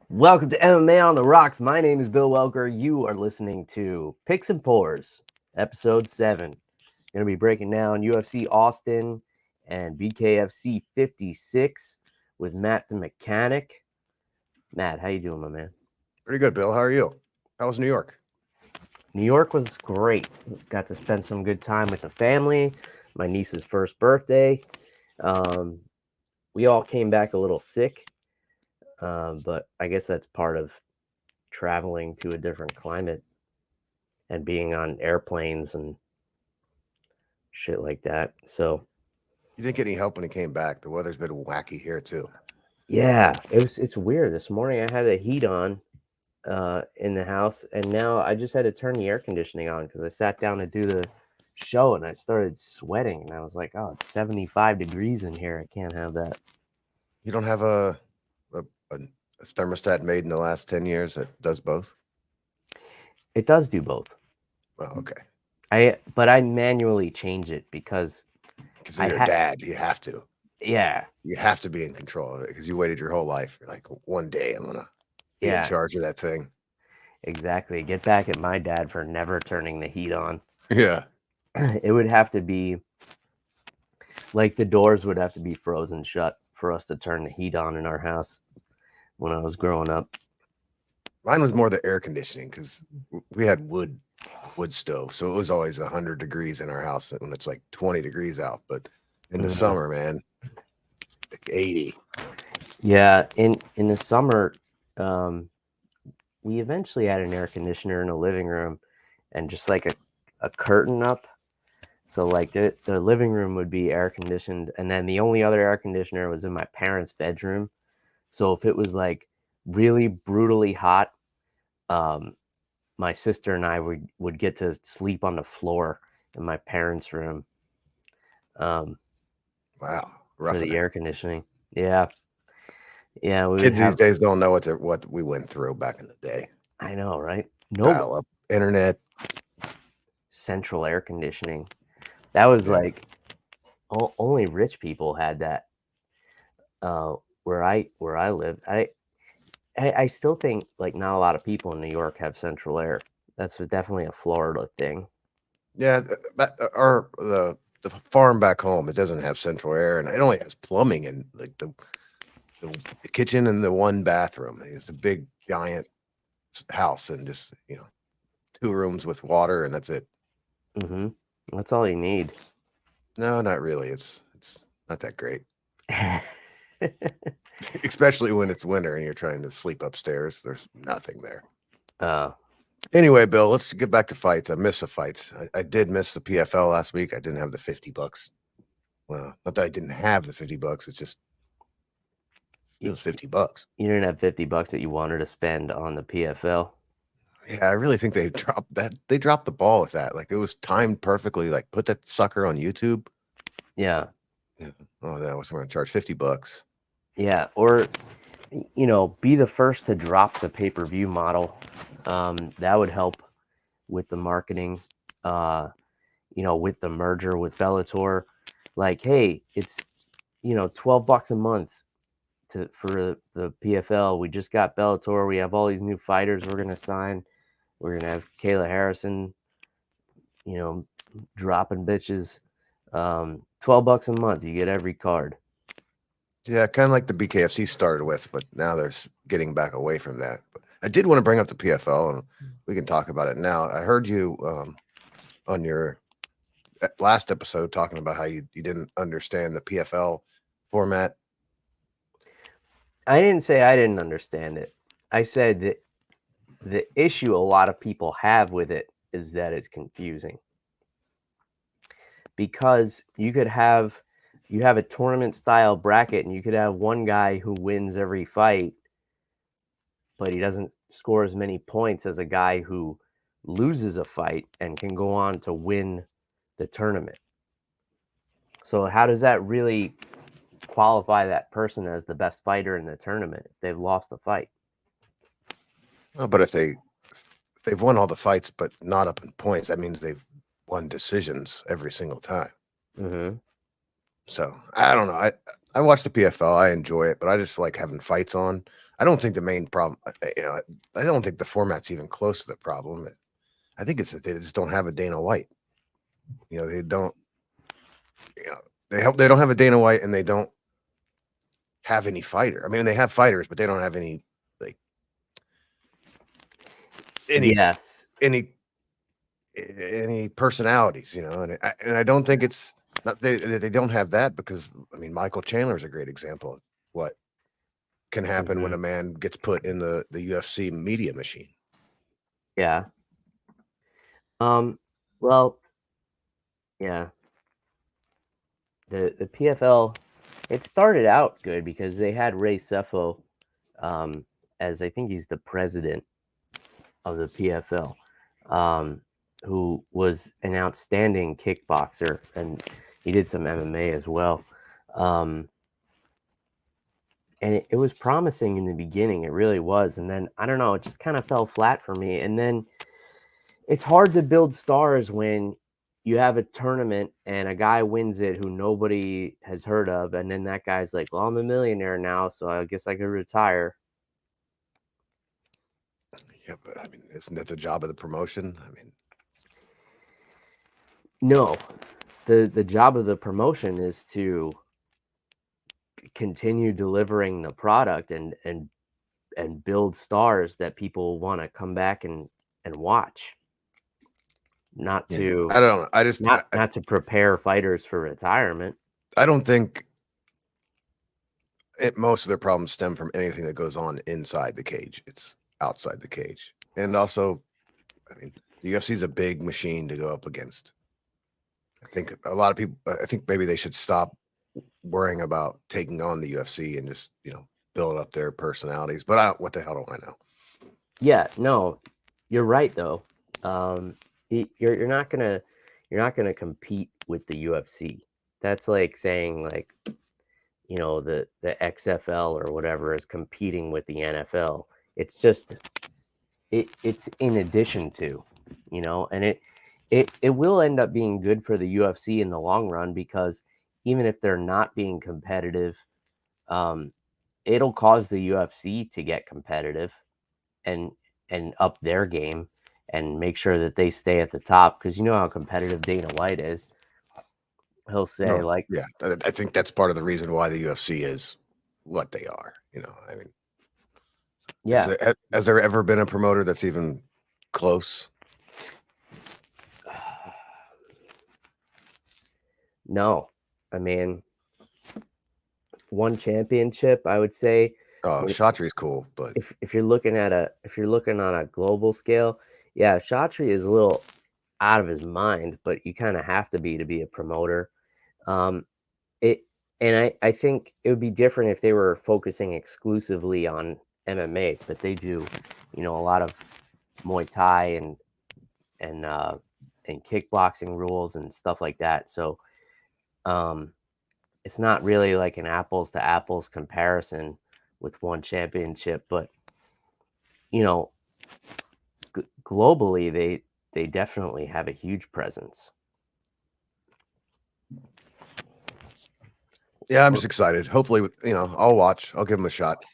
Welcome to MMA on the Rocks. My name is Bill Welker. You are listening to Picks and Pours, episode 7. Going to be breaking down UFC Austin and BKFC 56 with Matt the Mechanic. Matt, how you doing, my man? Pretty good, Bill. How are you? How was New York? New York was great. Got to spend some good time with the family. My niece's first birthday. We all came back a little sick, but I guess that's part of traveling to a different climate and being on airplanes and shit like that. So You didn't get any help when you came back. The weather's been wacky here too. yeah, it's weird. This morning I had the heat on in the house, and now I just had to turn the air conditioning on because I sat down to do the show and I started sweating, and I was like, oh, it's 75 degrees in here. I can't have that. You don't have a thermostat made in the last 10 years that does both? It does do both. Oh, okay. But I manually change it because Because you're a dad, you have to. Yeah. You have to be in control of it because you waited your whole life. You're like, one day I'm gonna be in charge of that thing. Exactly. Get back at my dad for never turning the heat on. Yeah. It would have to be like the doors would have to be frozen shut for us to turn the heat on in our house when I was growing up. Mine was more the air conditioning because we had wood stove, so it was always 100 degrees in our house when it's like 20 degrees out. But in the summer, man, like 80. Yeah, in the summer, we eventually had an air conditioner in the living room and just like a curtain up. So like the living room would be air conditioned, and then the only other air conditioner was in my parents' bedroom. So if it was like really brutally hot, my sister and I would get to sleep on the floor in my parents' room. Wow, for the air conditioning. Yeah. Kids these days don't know what we went through back in the day. I know, right? Dial-up internet, central air conditioning. That was like only rich people had that. Where I lived, I still think like not a lot of people in New York have central air. That's definitely a Florida thing. Yeah, or the farm back home, it doesn't have central air, and it only has plumbing in like the kitchen and the one bathroom. It's a big giant house, and just 2 rooms with water, and that's it. That's all you need. No, not really. It's not that great. Especially when it's winter and you're trying to sleep upstairs. There's nothing there. Anyway, Bill, let's get back to fights. I missed the fights. I did miss the PFL last week. I didn't have the $50. Well, not that I didn't have the $50. It's just it was $50. You didn't have $50 that you wanted to spend on the PFL. Yeah, I really think they dropped that. They dropped the ball with that. Like it was timed perfectly. Like put that sucker on YouTube. Yeah. Oh, that was going to charge $50. Yeah, or be the first to drop the pay-per-view model. That would help with the marketing. With the merger with Bellator. Like, hey, it's $12 a month for the PFL. We just got Bellator. We have all these new fighters we're gonna sign. We're gonna have Kayla Harrison, dropping bitches. $12 a month, you get every card. Yeah, kind of like the BKFC started with, but now they're getting back away from that. But I did want to bring up the PFL, and we can talk about it now. I heard you on your last episode talking about how you didn't understand the PFL format. I didn't say I didn't understand it. I said that the issue a lot of people have with it is that it's confusing. Because you have a tournament style bracket and you could have one guy who wins every fight, but he doesn't score as many points as a guy who loses a fight and can go on to win the tournament. So how does that really qualify that person as the best fighter in the tournament if they've lost a fight? Oh, but if they've won all the fights but not up in points, that means they've won decisions every single time. So I don't know. I watch the PFL. I enjoy it, but I just like having fights on. I don't think the main problem, I don't think the format's even close to the problem. I think it's that they just don't have a Dana White. They don't. They don't have a Dana White, and they don't have any fighter. I mean, they have fighters, but they don't have any like yes, any personalities. And I don't think it's not they don't have that, because I mean, Michael Chandler is a great example of what can happen when a man gets put in the UFC media machine. Yeah. Well, yeah. The PFL, it started out good because they had Ray Sefo, as I think he's the president of the PFL, who was an outstanding kickboxer, and he did some MMA as well. And it was promising in the beginning. It really was. And then, I don't know, it just kind of fell flat for me. And then it's hard to build stars when you have a tournament and a guy wins it who nobody has heard of. And then that guy's like, well, I'm a millionaire now, so I guess I could retire. Yeah, but I mean, isn't that the job of the promotion? I mean, no, the job of the promotion is to continue delivering the product and build stars that people want to come back and watch. Not to I don't know. I just not to prepare fighters for retirement. I don't think most of their problems stem from anything that goes on inside the cage. It's outside the cage. And also, I mean, the UFC is a big machine to go up against. I think a lot of people, I think maybe they should stop worrying about taking on the UFC and just, build up their personalities. But what the hell do I know? Yeah, no, you're right though. You're not gonna compete with the UFC. That's like saying like, the XFL or whatever is competing with the NFL. It's just it's in addition to, and it will end up being good for the UFC in the long run, because even if they're not being competitive, it'll cause the UFC to get competitive and up their game and make sure that they stay at the top, because you know how competitive Dana White is. He'll say yeah, I think that's part of the reason why the UFC is what they are. I mean, yeah. Has there ever been a promoter that's even close? No, I mean, one championship, I would say. Oh, Shatri's cool, but if you're looking on a global scale, yeah, Shatri is a little out of his mind, but you kind of have to be a promoter. It and I think it would be different if they were focusing exclusively on MMA, but they do, a lot of Muay Thai and and kickboxing rules and stuff like that. So it's not really like an apples to apples comparison with one championship, but globally they definitely have a huge presence. Yeah, I'm just excited. Hopefully, I'll watch. I'll give him a shot.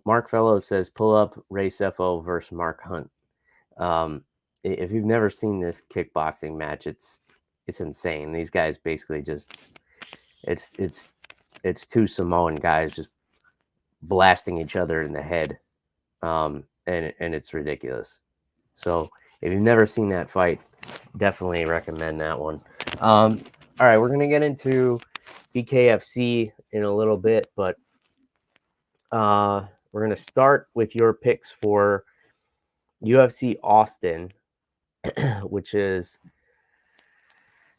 Mark Fellows says, pull up Ray Sefo versus Mark Hunt. If you've never seen this kickboxing match, it's insane. These guys basically just it's two Samoan guys just blasting each other in the head, and it's ridiculous. So if you've never seen that fight, definitely recommend that one. All right, we're gonna get into BKFC in a little bit, but we're gonna start with your picks for UFC Austin, which is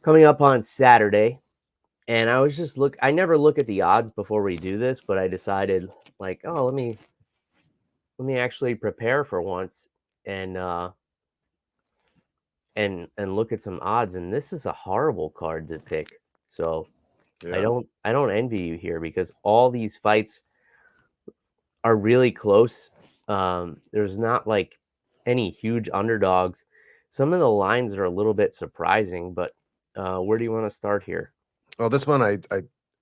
coming up on Saturday. And I was just I never look at the odds before we do this, but I decided like, oh, let me actually prepare for once and look at some odds. And this is a horrible card to pick. So yeah. I don't envy you here, because all these fights are really close. There's not like any huge underdogs. Some of the lines are a little bit surprising, but where do you want to start here? Well, this one, I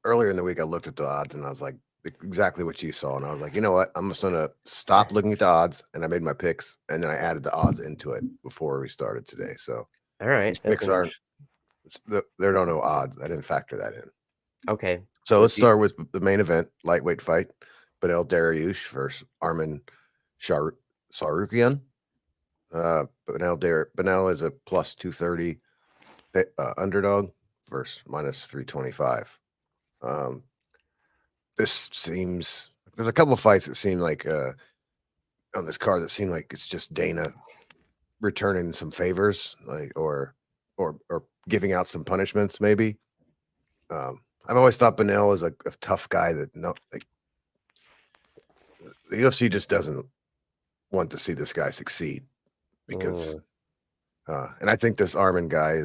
earlier in the week, I looked at the odds and I was like, exactly what you saw. And I was like, you know what? I'm just going to stop looking at the odds. And I made my picks. And then I added the odds into it before we started today. So All right. these picks aren't, there don't know odds. I didn't factor that in. Okay. So let's start with the main event, lightweight fight. Beneil Dariush versus Arman Sarukian. Beneil is a plus 230 underdog versus minus 325. This seems, there's a couple of fights that seem like on this card that seem like it's just Dana returning some favors, like or giving out some punishments, maybe. I've always thought Beneil is a tough guy that the UFC just doesn't want to see this guy succeed because and I think this Armin guy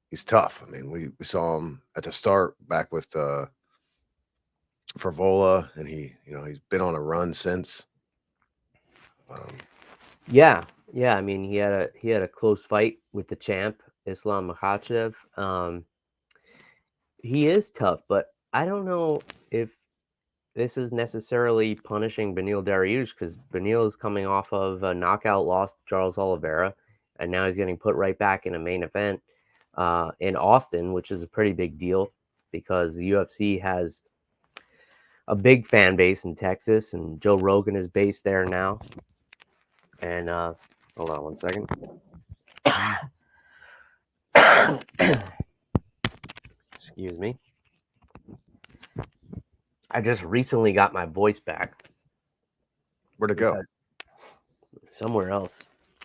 he's tough. I mean, we saw him at the start back with Favola, and he's been on a run since. Yeah. I mean, he had a close fight with the champ Islam Makhachev. He is tough, but I don't know if this is necessarily punishing Beneil Dariush, because Beneil is coming off of a knockout loss to Charles Oliveira, and now he's getting put right back in a main event in Austin, which is a pretty big deal because the UFC has a big fan base in Texas, and Joe Rogan is based there now. And hold on one second. Excuse me. I just recently got my voice back. Where'd it go? Somewhere else.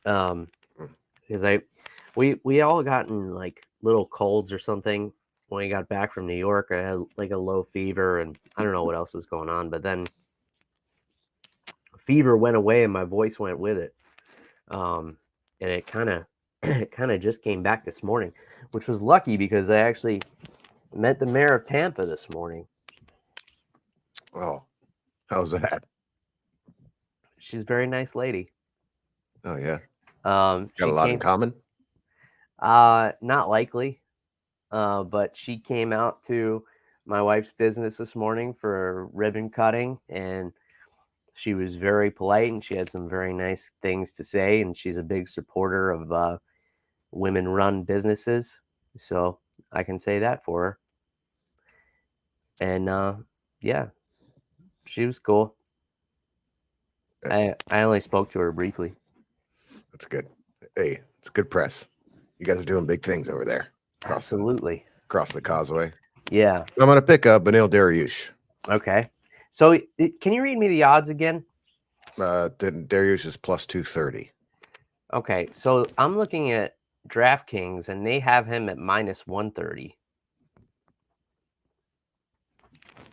Because we all gotten like little colds or something when we got back from New York. I had like a low fever, and I don't know what else was going on, but then fever went away and my voice went with it. And it kind of just came back this morning, which was lucky because I actually met the mayor of Tampa this morning. Oh, how's that? She's a very nice lady. Oh yeah. Got a lot in common. Not likely. But she came out to my wife's business this morning for ribbon cutting, and she was very polite, and she had some very nice things to say, and she's a big supporter of women-run businesses, so I can say that for her. And yeah, she was cool. I only spoke to her briefly. That's good. Hey, it's good press. You guys are doing big things over there. Absolutely. Across the causeway. Yeah. So I'm going to pick up Beneil Dariush. Okay. So can you read me the odds again? Dariush is plus 230. Okay. So I'm looking at DraftKings, and they have him at minus 130.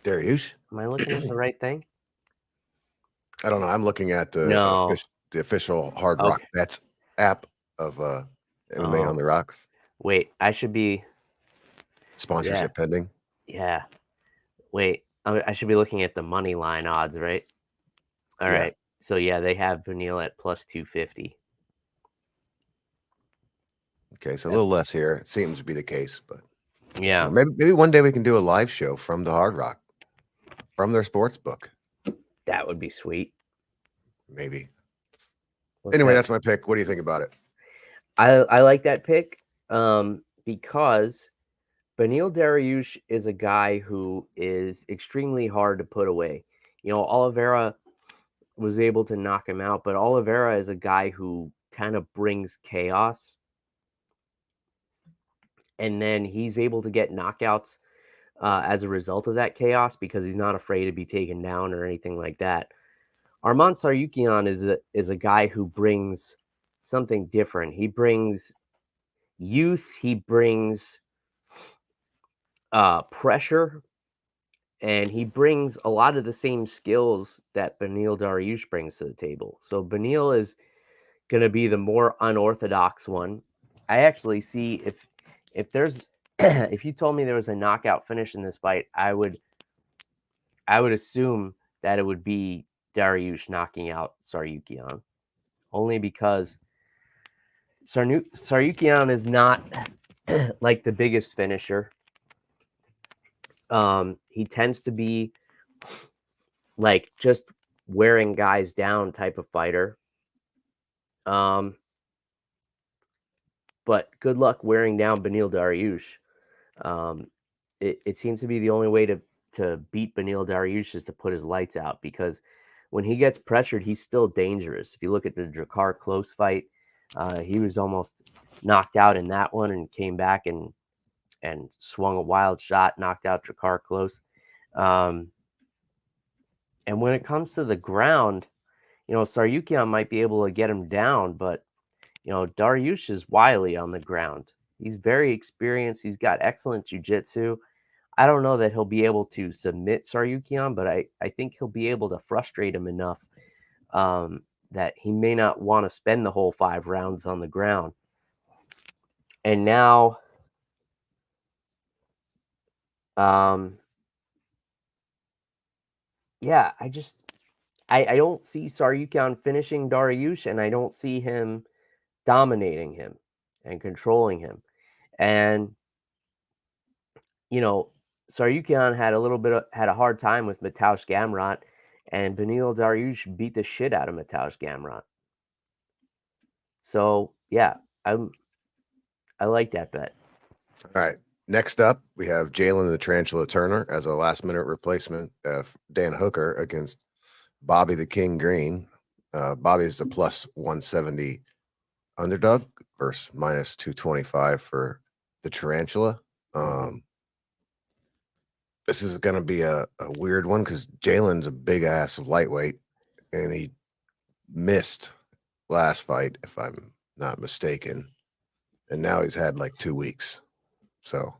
Dariush? Am I looking at the right thing? I don't know. I'm looking at the official Hard Rock Bets app of MMA on the Rocks. Wait, I should be sponsorship pending. Yeah. Wait, I should be looking at the money line odds, right? All right. So yeah, they have Beneil at plus 250. Okay, so a little less here. It seems to be the case, but yeah, maybe one day we can do a live show from the Hard Rock, from their sports book. That would be sweet. Maybe. Anyway, that's my pick. What do you think about it? I like that pick because Beneil Dariush is a guy who is extremely hard to put away. You know, Oliveira was able to knock him out, but Oliveira is a guy who kind of brings chaos. And then he's able to get knockouts as a result of that chaos because he's not afraid to be taken down or anything like that. Arman Sarukian is a guy who brings something different. He brings youth. He brings pressure, and he brings a lot of the same skills that Beneil Dariush brings to the table. So Beneil is going to be the more unorthodox one. I actually see if there's if you told me there was a knockout finish in this fight, I would assume that it would be Dariush knocking out Sarukian, only because Sarukian is not like the biggest finisher. He tends to be like just wearing guys down type of fighter. But good luck wearing down Beneil Dariush. It seems to be the only way to beat Beneil Dariush is to put his lights out, because when he gets pressured, he's still dangerous. If you look at the Drakkar Close fight, he was almost knocked out in that one and came back and swung a wild shot, knocked out Drakkar Close. And when it comes to the ground, Tsarukyan might be able to get him down, but Dariush is wily on the ground. He's very experienced. He's got excellent jiu-jitsu. I don't know that he'll be able to submit Tsarukyan, but I think he'll be able to frustrate him enough that he may not want to spend the whole 5 rounds on the ground. And now, yeah, I don't see Tsarukyan finishing Dariush, and I don't see him dominating him and controlling him. And Tsarukyan had a hard time with Mateusz Gamrot, and Beneil Dariush beat the shit out of Mateusz Gamrot. So yeah, I like that bet. All right. Next up, we have Jalen the Tarantula Turner as a last-minute replacement of Dan Hooker against Bobby the King Green. Bobby is the plus 170 underdog versus minus 225 for the Tarantula. This is going to be a weird one because Jalen's a big-ass lightweight, and he missed last fight, if I'm not mistaken. And now he's had like 2 weeks. So,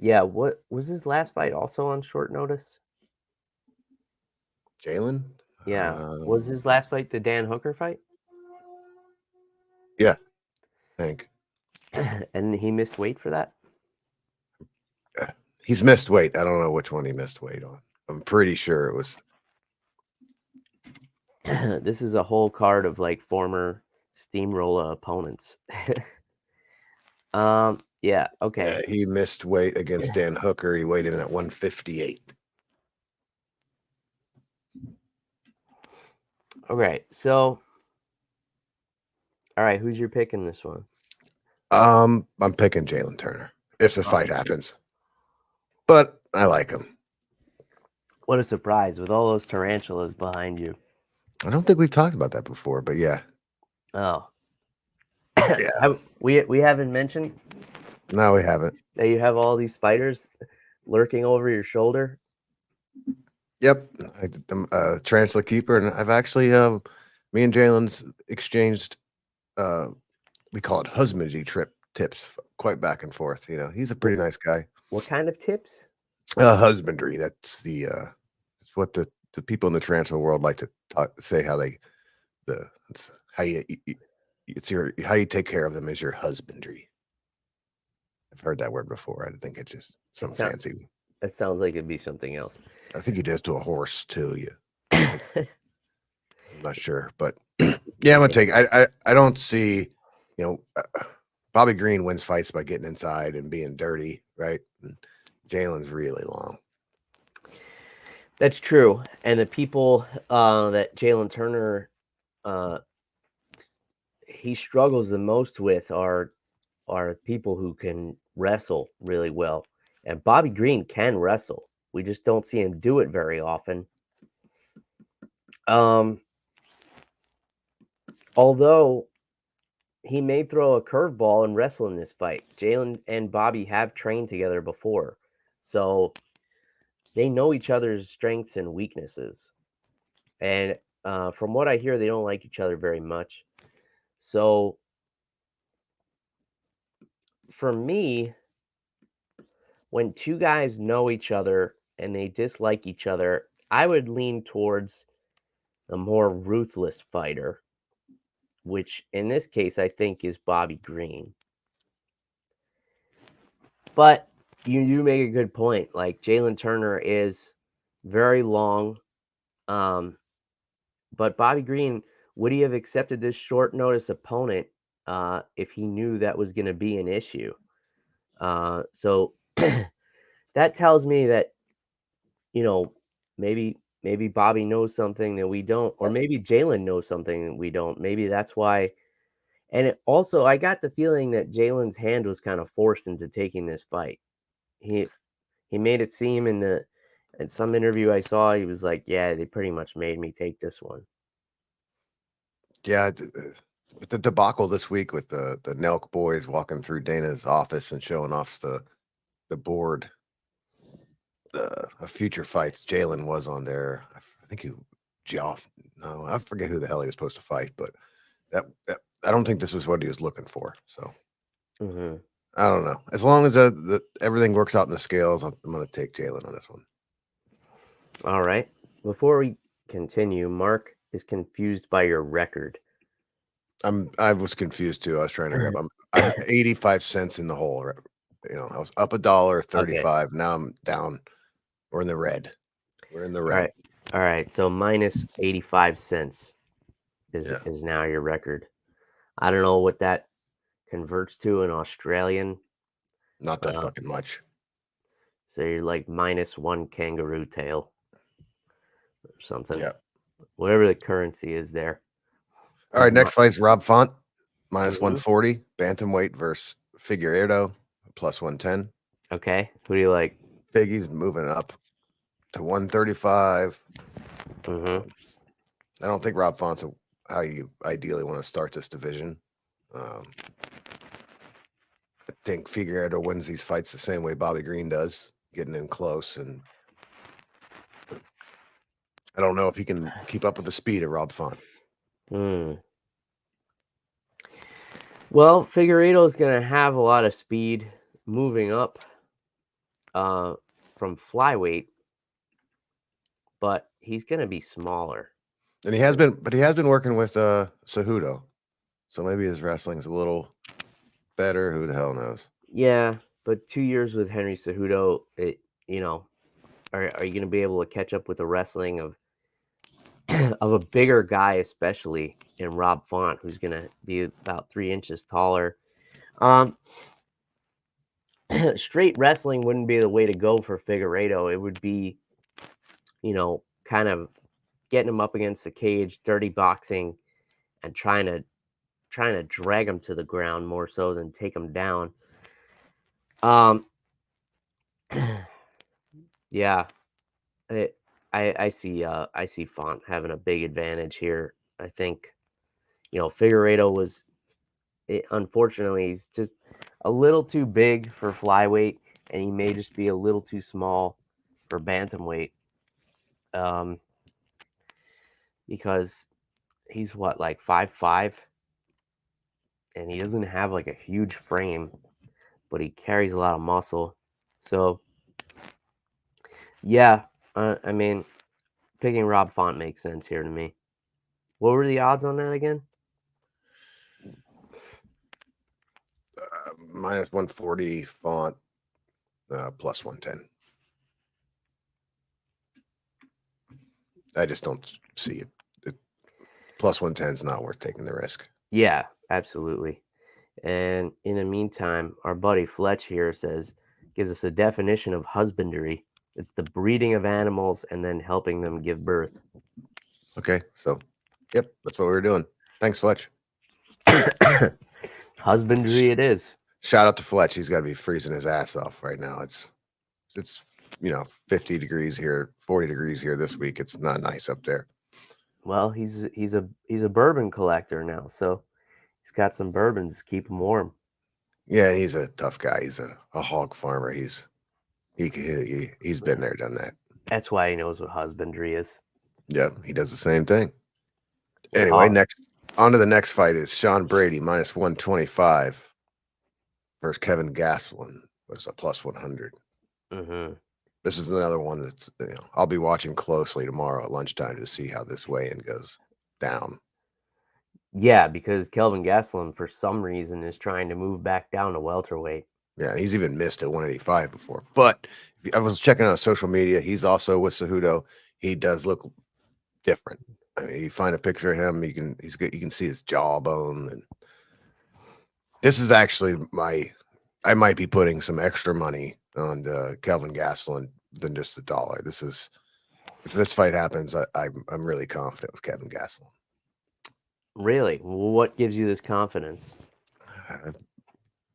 yeah, what was his last fight also on short notice? Jalen? Yeah. Was his last fight the Dan Hooker fight? Yeah, I think. And he missed weight for that? He's missed weight. I don't know which one he missed weight on. I'm pretty sure it was. This is a whole card of like former steamroller opponents. Yeah, okay. Yeah, he missed weight against Dan Hooker. He weighed in at 158. Okay, so all right, who's your pick in this one? I'm picking Jalen Turner if the fight happens. But I like him. What a surprise with all those tarantulas behind you. I don't think we've talked about that before, but yeah. Oh. Yeah. We haven't mentioned? No, we haven't. That you have all these spiders lurking over your shoulder? Yep. I'm a tarantula keeper, and I've actually me and Jalen's exchanged we call it husbandry tips quite back and forth. He's a pretty nice guy. What kind of tips? Husbandry. That's it's what the people in the tarantula world like to say how how you take care of them is your husbandry. I've heard that word before. I think it's just some fancy. That sounds like it'd be something else. I think he does to a horse too. I'm not sure, but yeah, I'm gonna take. I don't see, Bobby Green wins fights by getting inside and being dirty, right? And Jalen's really long. That's true, and the people that Jalen Turner he struggles the most with are people who can wrestle really well, and Bobby Green can wrestle. We just don't see him do it very often. Although he may throw a curveball and wrestle in this fight. Jalen and Bobby have trained together before, so they know each other's strengths and weaknesses. And from what I hear, they don't like each other very much. So for me, when two guys know each other and they dislike each other, I would lean towards a more ruthless fighter, which in this case I think is Bobby Green. But you do make a good point. Like, Jalen Turner is very long, but Bobby Green, would he have accepted this short notice opponent if he knew that was going to be an issue? So that tells me that, maybe maybe Bobby knows something that we don't, or maybe Jalen knows something that we don't. Maybe that's why. And also, I got the feeling that Jalen's hand was kind of forced into taking this fight. He he made it seem in some interview I saw, he was like, "Yeah, they pretty much made me take this one." Yeah, the debacle this week with the Nelk boys walking through Dana's office and showing off the board, of future fights. Jalen was on there. I think he Geoff. No, I forget who the hell he was supposed to fight, but that I don't think this was what he was looking for. So Mhm. I don't know. As long as everything works out in the scales, I'm going to take Jalen on this one. All right. Before we continue, Mark is confused by your record. I was confused too. I was trying to grab. I'm 85 cents in the hole. You know, I was up $1.35. Okay. Now I'm down. We're in the red. We're in the All red. right. All right. So minus 85 cents Yeah, is now your record. I don't know what that converts to in Australian. not that Uh, fucking much. so you're like minus one kangaroo tail or something. Yeah. Whatever the currency is there. All right. Next fight's Rob Font, minus Mhm. 140. Bantamweight versus Figueiredo, plus 110. Okay. Who do you like? Figgy's moving up to 135. Mhm. I don't think Rob Font's how you ideally want to start this division. I think Figueiredo wins these fights the same way Bobby Green does, getting in close, and I don't know if he can keep up with the speed of Rob Font. Hmm. Well, Figueiredo is going to have a lot of speed moving up uh, from flyweight, but he's going to be smaller. And he has been working with Cejudo, so maybe his wrestling's a little better. Who the hell knows? Yeah, but 2 years with Henry Cejudo, you know, are you going to be able to catch up with the wrestling of of a bigger guy, especially in Rob Font, who's going to be about 3 inches taller? Um, straight wrestling wouldn't be the way to go for Figueiredo. It would be, kind of getting him up against the cage, dirty boxing, and trying to drag him to the ground more so than take him down. Um, yeah, I I see Font having a big advantage here. I think Figueredo unfortunately he's just a little too big for flyweight, and he may just be a little too small for bantamweight. Um, because he's what, like 5'5", and he doesn't have like a huge frame, but he carries a lot of muscle. So yeah, I mean, picking Rob Font makes sense here to me. What were the odds on that again? Minus 140 Font, plus 110. I just don't see it. Plus 110 is not worth taking the risk. Yeah, absolutely. And in the meantime, our buddy Fletch here gives us a definition of husbandry. It's the breeding of animals and then helping them give birth. Okay, so yep, that's what we were doing. Thanks, Fletch. Husbandry it is. Shout out to Fletch. He's got to be freezing his ass off right now. It's 50 degrees here, 40 degrees here this week. It's not nice up there. Well, he's a bourbon collector now, so he's got some bourbons to keep him warm. Yeah, he's a tough guy. He's a hog farmer. He's been there, done that. That's why he knows what husbandry is. Yep, he does the same thing. Anyway, next on to the next fight is Sean Brady minus 125 versus Kevin Gastelum was a plus 100. Mm-hmm. This is another one that's I'll be watching closely tomorrow at lunchtime to see how this weigh-in goes down. Yeah, because Kelvin Gastelum, for some reason, is trying to move back down to welterweight. Yeah, he's even missed at 185 before. But I was checking on social media. He's also with Cejudo. He does look different. I mean, you find a picture of him, you can see his jawbone. And this is actually I might be putting some extra money on Kelvin Gastelum than just $1. This is if this fight happens, I'm really confident with Kevin Gastelum. Really? What gives you this confidence? I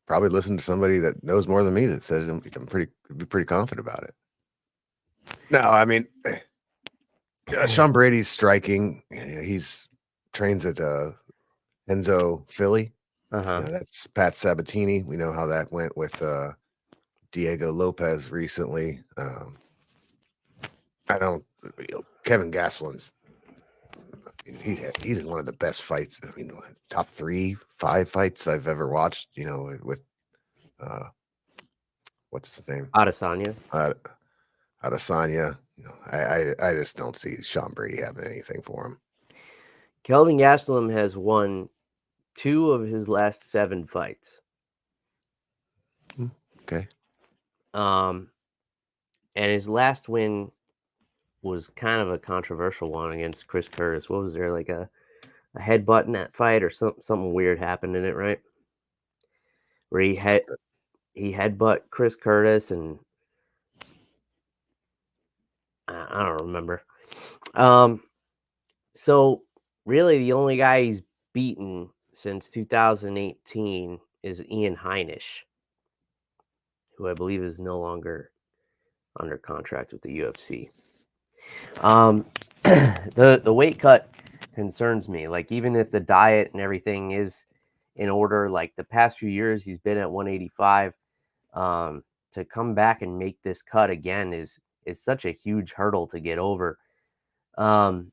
probably listened to somebody that knows more than me that says I'm pretty confident about it. No, I mean, Sean Brady's striking. He's trains at Enzo Philly. That's Pat Sabatini. We know how that went with Diego Lopez recently. Kevin Gastelum's. He's in one of the best fights. I mean, top 5 fights I've ever watched. With what's his name? Adesanya. Adesanya. I just don't see Sean Brady having anything for him. Kelvin Gastelum has won 2 of his last 7 fights. Okay. And his last win was kind of a controversial one against Chris Curtis. What was there, like a headbutt in that fight, or something weird happened in it, right? Where he headbutt Chris Curtis, and I don't remember. So really the only guy he's beaten since 2018 is Ian Heinisch, who I believe is no longer under contract with the UFC. The weight cut concerns me. Like, even if the diet and everything is in order, like the past few years he's been at 185, to come back and make this cut again is such a huge hurdle to get over. Even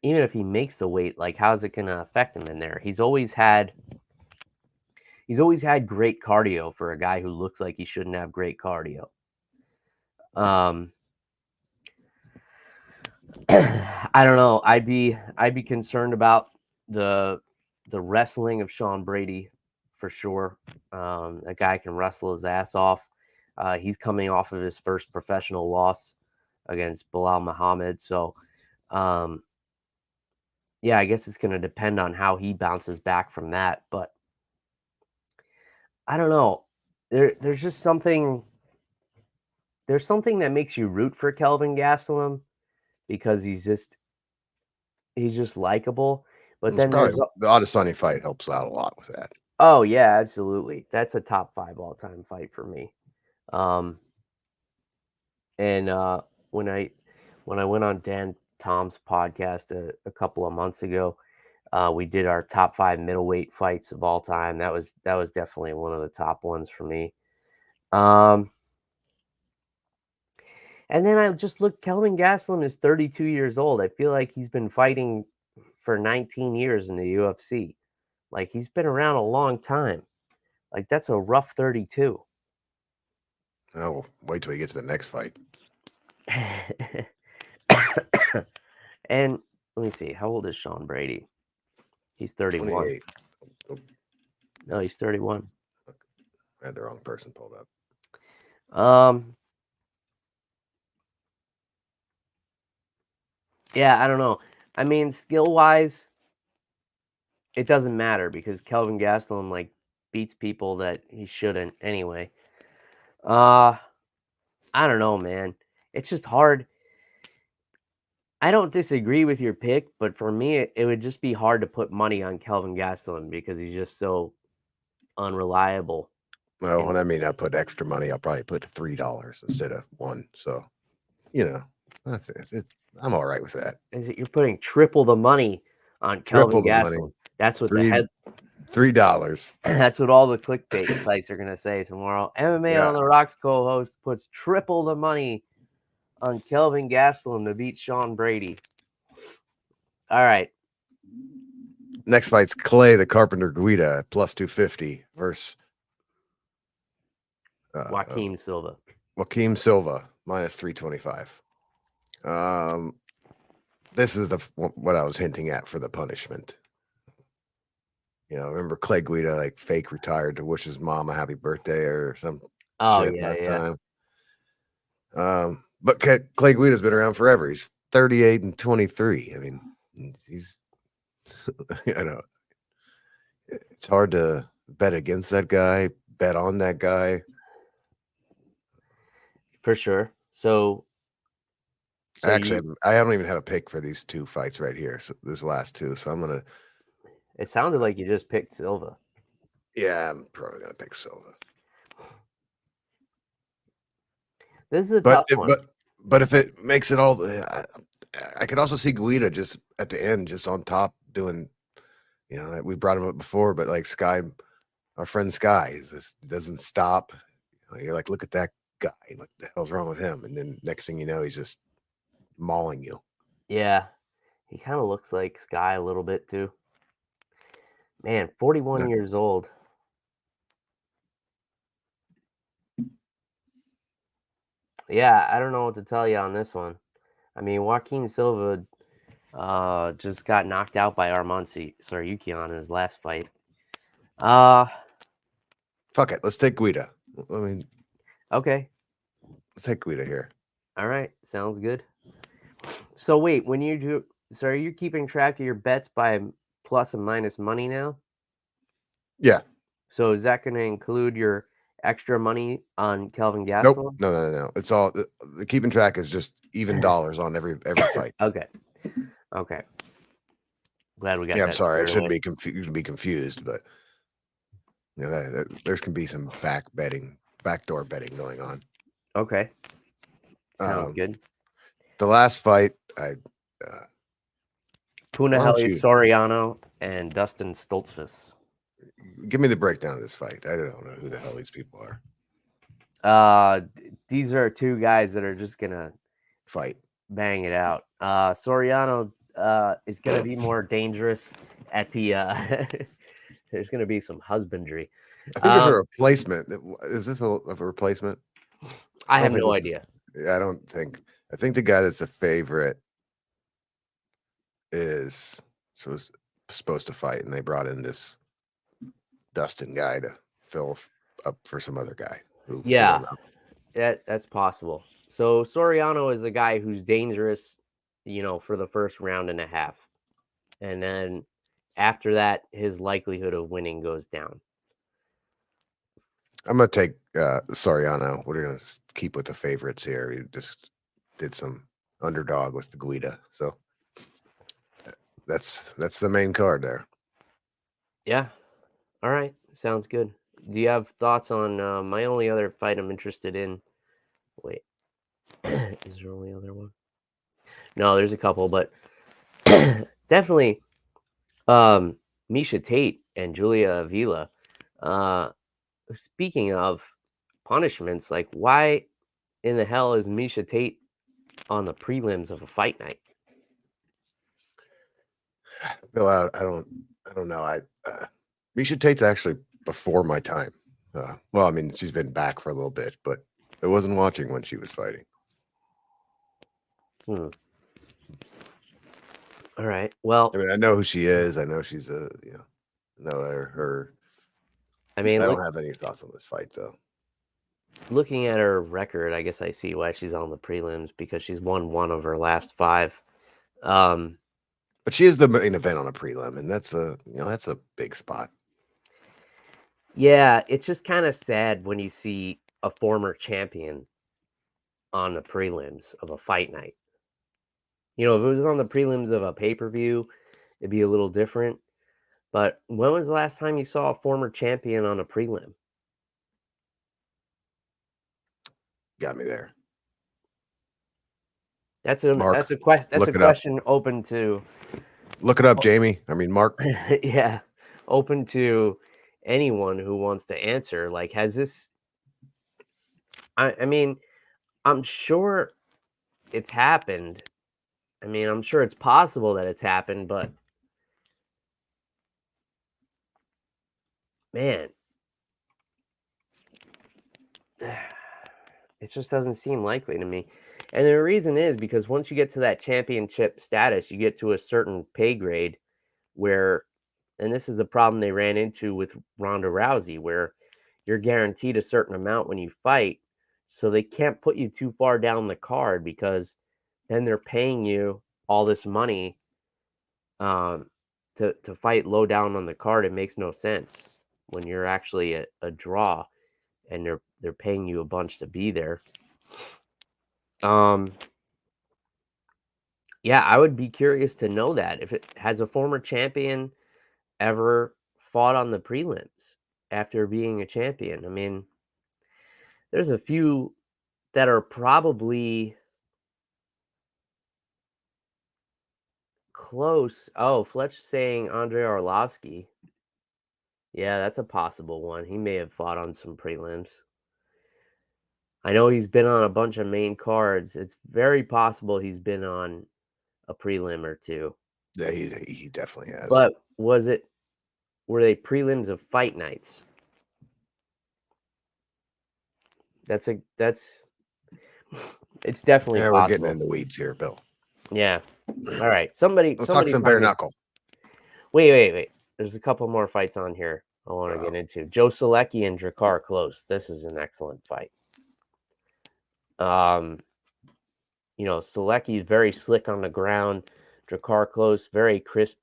if he makes the weight, like, how's it going to affect him in there? He's always had great cardio for a guy who looks like he shouldn't have great cardio. I don't know. I'd be concerned about the wrestling of Sean Brady for sure. A guy can wrestle his ass off. He's coming off of his first professional loss against Bilal Muhammad. So, yeah, I guess it's going to depend on how he bounces back from that. But I don't know. There's just something. There's something that makes you root for Kelvin Gastelum, because he's just likable. But then there's the Adesanya fight helps out a lot with that. Oh yeah, absolutely. That's a top 5 all-time fight for me. And when I went on Dan Tom's podcast a couple of months ago, we did our top 5 middleweight fights of all time. That was definitely one of the top ones for me. And then I just look, Kelvin Gastelum is 32 years old. I feel like he's been fighting for 19 years in the UFC. Like, he's been around a long time. Like, that's a rough 32. Oh, wait till he gets to the next fight. And let me see. How old is Sean Brady? He's 31. 28. No, he's 31. I had the wrong person pulled up. Yeah, I don't know. I mean, skill-wise, it doesn't matter, because Kelvin Gastelum, like, beats people that he shouldn't anyway. I don't know, man. It's just hard. I don't disagree with your pick, but for me, it would just be hard to put money on Kelvin Gastelum because he's just so unreliable. Well, when I mean I put extra money, I'll probably put $3 instead of 1. So, that's it. I'm all right with that. Is it you're putting triple the money on Kelvin Gastelum? That's what $3. That's what all the clickbait sites are gonna say tomorrow. MMA on the Rocks co-host puts triple the money on Kelvin Gastelum to beat Sean Brady. All right. Next fight's Clay the Carpenter Guida at +250 versus Joaquim Silva. Joaquim Silva -325. This is what I was hinting at for the punishment. Remember Clay Guida like fake retired to wish his mom a happy birthday or some shit last time. But Clay Guida's been around forever. He's 38 and 23. I mean, he's I know it's hard to bet against that guy, bet on that guy. For sure. So So Actually, I don't even have a pick for these two fights right here. So this last two. So I'm gonna. it sounded like you just picked Silva. Yeah, I'm probably gonna pick Silva. This is a tough one. But if it makes it all, I could also see Guida just at the end, just on top doing. You know, we brought him up before, but like Sky, our friend Sky, doesn't stop. You're like, look at that guy. What the hell's wrong with him? And then next thing you know, he's just mauling you. Yeah, he kind of looks like Sky a little bit too. Man, 41 years old. Yeah, I don't know what to tell you on this one. I mean, Joaquin Silva just got knocked out by Arman Saryukian in his last fight. Fuck it. Let's take Guida. I mean, okay. Let's take Guida here. All right, sounds good. So wait, when you do, so are you keeping track of your bets by plus and minus money now? Yeah. So is that going to include your extra money on Kelvin Gastelum? Nope. No. It's all the keeping track is just even dollars on every fight. Okay. Glad we got. Yeah, I'm sorry. I shouldn't be confused, but you know there can be some backdoor betting going on. Okay. Sounds good. The last fight, Punahele Soriano and Dustin Stoltzfus. Give me the breakdown of this fight. I don't know who the hell these people are. These are two guys that are just gonna fight, bang it out. Soriano is gonna be more dangerous at the. There's gonna be some husbandry. I think there's a replacement. Is this a replacement? I have no idea. I don't think. I think the guy that's a favorite is supposed to fight, and they brought in this Dustin guy to fill up for some other guy. Yeah, that's possible. So Soriano is a guy who's dangerous, you know, for the first round and a half, and then after that, his likelihood of winning goes down. I'm gonna take Soriano. We're gonna keep with the favorites here. We just did some underdog with the Guida, so that's the main card there. Yeah. All right. Sounds good. Do you have thoughts on my only other fight I'm interested in? Wait, is there only other one? No, there's a couple, but definitely Miesha Tate and Julia Avila. Speaking of punishments, like why in the hell is Miesha Tate on the prelims of a fight night? Bill, I don't know. Miesha Tate's actually before my time. Well, I mean, she's been back for a little bit, but I wasn't watching when she was fighting. All right. Well, I mean, I know who she is. I know she's her. I mean, I don't have any thoughts on this fight though. Looking at her record, I guess I see why she's on the prelims, because she's won one of her last 5. But she is the main event on a prelim, and that's a big spot. Yeah, it's just kind of sad when you see a former champion on the prelims of a fight night. You know, if it was on the prelims of a pay-per-view, it'd be a little different. But when was the last time you saw a former champion on a prelim? Got me there. That's a question open to. Look it up, Jamie. I mean, Mark. Yeah, open to anyone who wants to answer. Like, has this? I mean, I'm sure it's happened. I mean, I'm sure it's possible that it's happened, but man, it just doesn't seem likely to me. And the reason is because once you get to that championship status, you get to a certain pay grade where, and this is the problem they ran into with Ronda Rousey, where you're guaranteed a certain amount when you fight. So they can't put you too far down the card, because then they're paying you all this money to fight low down on the card. It makes no sense when you're actually a draw and they're paying you a bunch to be there. Yeah, I would be curious to know that. If it has a former champion ever fought on the prelims after being a champion. I mean, there's a few that are probably close. Oh, Fletch saying Andrei Arlovsky. Yeah, that's a possible one. He may have fought on some prelims. I know he's been on a bunch of main cards. It's very possible he's been on a prelim or two. Yeah, he definitely has. But were they prelims of fight nights? That's it's definitely Yeah, we're getting possible. in the weeds here, Bill. Yeah. All right. Somebody We'll talk some find bare me. knuckle. Wait. There's a couple more fights on here I want to Uh-oh. get into. Joe Selecki and Drakkar Close. This is an excellent fight. Selecki is very slick on the ground. Drakkar Close, very crisp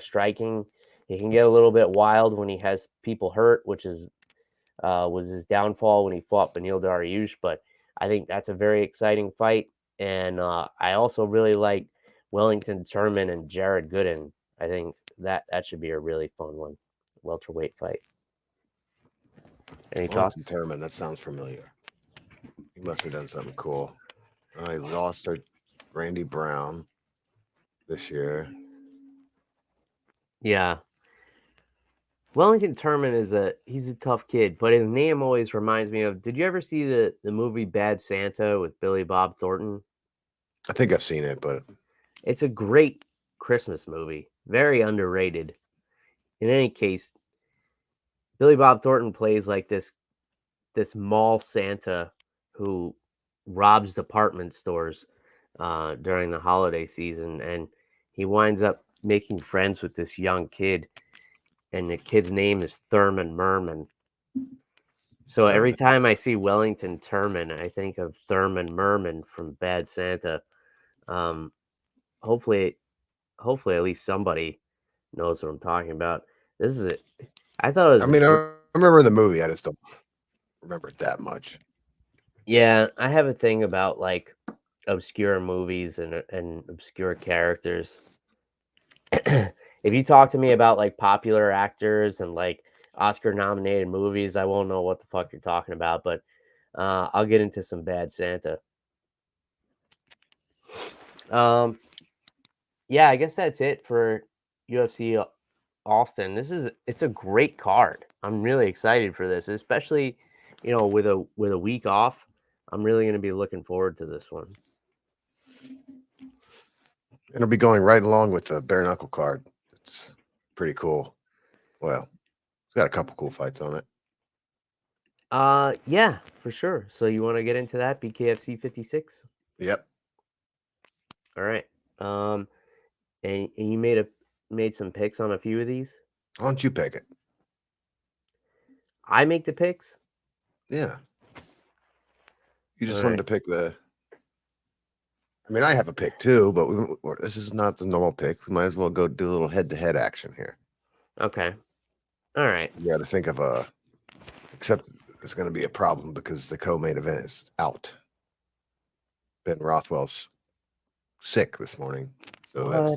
striking. He can get a little bit wild when he has people hurt, which was his downfall when he fought Beneil Dariush. But I think that's a very exciting fight. And I also really like Wellington Turman and Jared Gooden. I think that should be a really fun one. Welterweight fight. Any Wellington thoughts? Turman, that sounds familiar. He must have done something cool. He lost to Randy Brown this year. Yeah. Wellington Turman he's a tough kid, but his name always reminds me of. Did you ever see the movie Bad Santa with Billy Bob Thornton? I think I've seen it, but It's a great Christmas movie, very underrated. In any case, Billy Bob Thornton plays like this mall Santa who robs department stores during the holiday season, and he winds up making friends with this young kid, and the kid's name is Thurman Merman. So every Thurman. time I see Wellington Turman, I think of Thurman Merman from Bad Santa. Um, hopefully, at least somebody knows what I'm talking about. This is it. I thought it was. I mean, I remember the movie. I just don't remember it that much. Yeah, I have a thing about like obscure movies and obscure characters. If you talk to me about like popular actors and like Oscar nominated movies, I won't know what the fuck you're talking about, but I'll get into some Bad Santa. Yeah, I guess that's it for UFC Austin. It's a great card. I'm really excited for this, especially with a week off. I'm really going to be looking forward to this one. It'll be going right along with the bare knuckle card. It's pretty cool. Well, it's got a couple cool fights on it. Yeah, for sure. So you want to get into that BKFC 56? Yep. All right. And you made some picks on a few of these. Why don't you pick it? I make the picks. Yeah. You just All wanted right. to pick the. I mean, I have a pick too, but this is not the normal pick. We might as well go do a little head-to-head action here. Okay. All right. You got to think of except it's going to be a problem because the co-main event is out. Ben Rothwell's sick this morning, so that's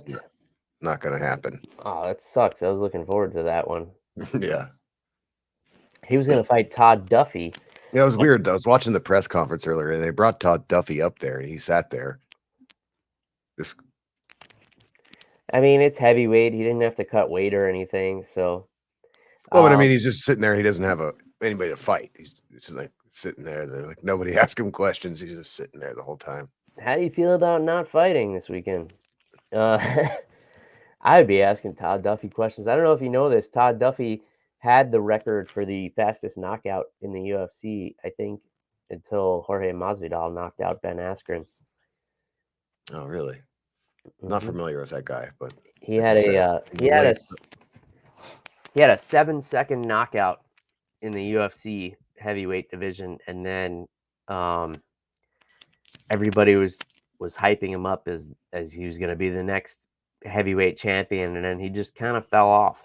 not going to happen. Oh, that sucks. I was looking forward to that one. Yeah. He was going to fight Todd Duffy. Yeah, it was weird. I was watching the press conference earlier, and they brought Todd Duffy up there, and he sat there. Just. I mean, it's heavyweight. He didn't have to cut weight or anything. So. Well, but I mean, he's just sitting there. He doesn't have anybody to fight. He's just like sitting there. They're like nobody ask him questions. He's just sitting there the whole time. How do you feel about not fighting this weekend? I'd be asking Todd Duffy questions. I don't know if you know this. Todd Duffy had the record for the fastest knockout in the UFC, I think, until Jorge Masvidal knocked out Ben Askren. Oh, really? Not familiar with that guy, but he had a 7-second knockout in the UFC heavyweight division, and then everybody was hyping him up as he was going to be the next heavyweight champion, and then he just kind of fell off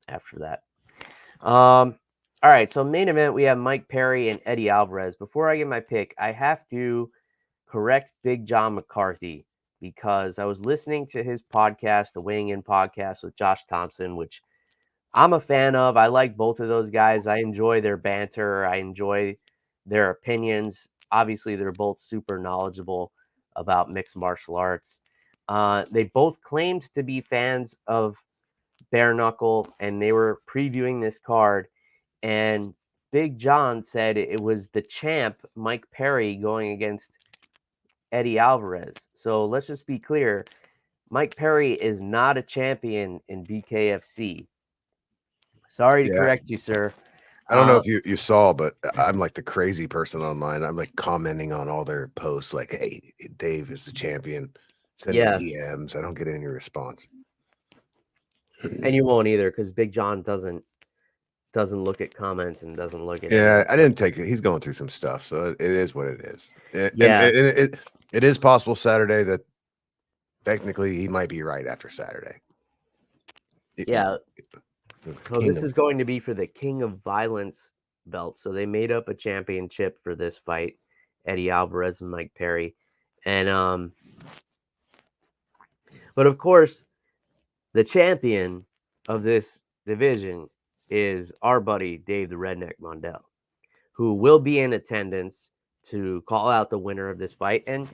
after that. All right, so main event, we have Mike Perry and Eddie Alvarez. Before I get my pick, I have to correct Big John McCarthy. because I was listening to his podcast, the Weighing In podcast with Josh Thompson, which I'm a fan of. I like both of those guys. I enjoy their banter. I enjoy their opinions. Obviously, they're both super knowledgeable about mixed martial arts. They both claimed to be fans of bare knuckle, and they were previewing this card. And Big John said it was the champ, Mike Perry, going against Eddie Alvarez. So let's just be clear. Mike Perry is not a champion in BKFC. Sorry to correct you, sir. I don't know if you saw, but I'm like the crazy person online. I'm like commenting on all their posts like, hey, Dave is the champion. Send me DMs. I don't get any response. And you won't either, because Big John doesn't look at comments and doesn't look at I didn't take it. He's going through some stuff, so it is what it is. And it is possible Saturday that technically he might be right after Saturday. So this is going to be for the King of Violence belt. So they made up a championship for this fight, Eddie Alvarez and Mike Perry. And but of course, the champion of this division is our buddy Dave the Redneck Mondell, who will be in attendance to call out the winner of this fight. And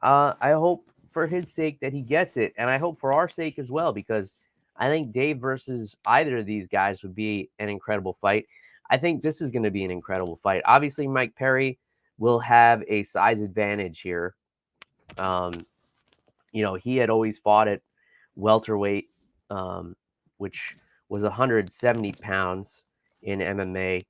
I hope for his sake that he gets it. And I hope for our sake as well, because I think Dave versus either of these guys would be an incredible fight. I think this is going to be an incredible fight. Obviously, Mike Perry will have a size advantage here. He had always fought at welterweight, which was 170 pounds in MMA.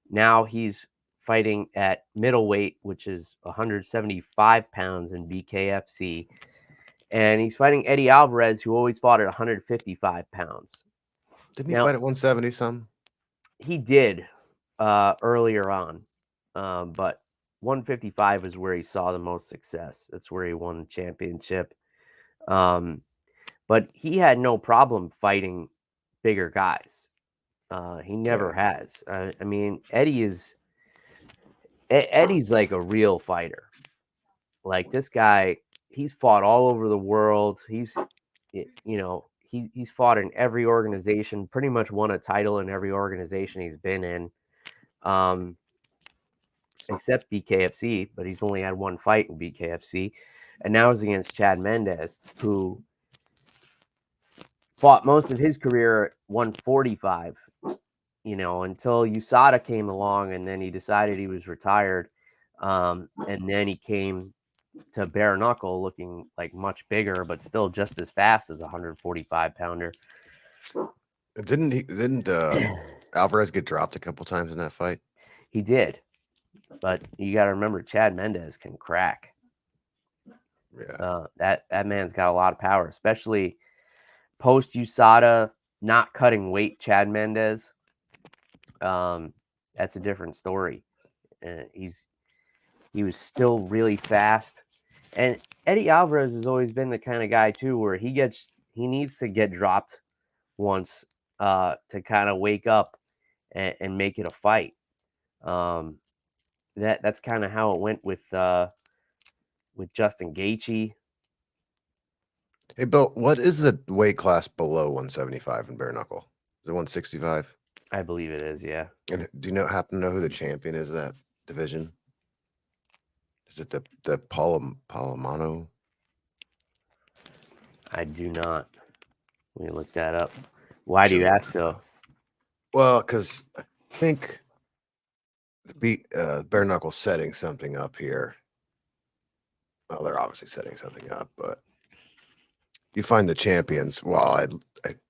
Now he's fighting at middleweight, which is 175 pounds in BKFC. And he's fighting Eddie Alvarez, who always fought at 155 pounds. Didn't he fight at 170 some? He did earlier on. But 155 is where he saw the most success. That's where he won the championship. But he had no problem fighting bigger guys. He never has. I mean, Eddie's like a real fighter. Like this guy, he's fought all over the world. He's fought in every organization, pretty much won a title in every organization he's been in, except BKFC, but he's only had one fight in BKFC. And now he's against Chad Mendes, who fought most of his career at 145, until USADA came along, and then he decided he was retired. And then he came to bare knuckle looking like much bigger, but still just as fast as a 145 pounder. Didn't Alvarez get dropped a couple times in that fight? He did, but you got to remember Chad Mendes can crack. That man's got a lot of power, especially post USADA not cutting weight. Chad Mendes, that's a different story. He was still really fast. And Eddie Alvarez has always been the kind of guy too, where he needs to get dropped once to kind of wake up and make it a fight. That's kind of how it went with Justin Gaethje. Hey, Bill, what is the weight class below 175 in bare knuckle? Is it 165? I believe it is, yeah. And do you happen to know who the champion is of that division? Is it the Palomano? I do not. Let me look that up. Why do you ask so? Well, because I think the bare knuckle setting something up here. Well, they're obviously setting something up, but you find the champions while I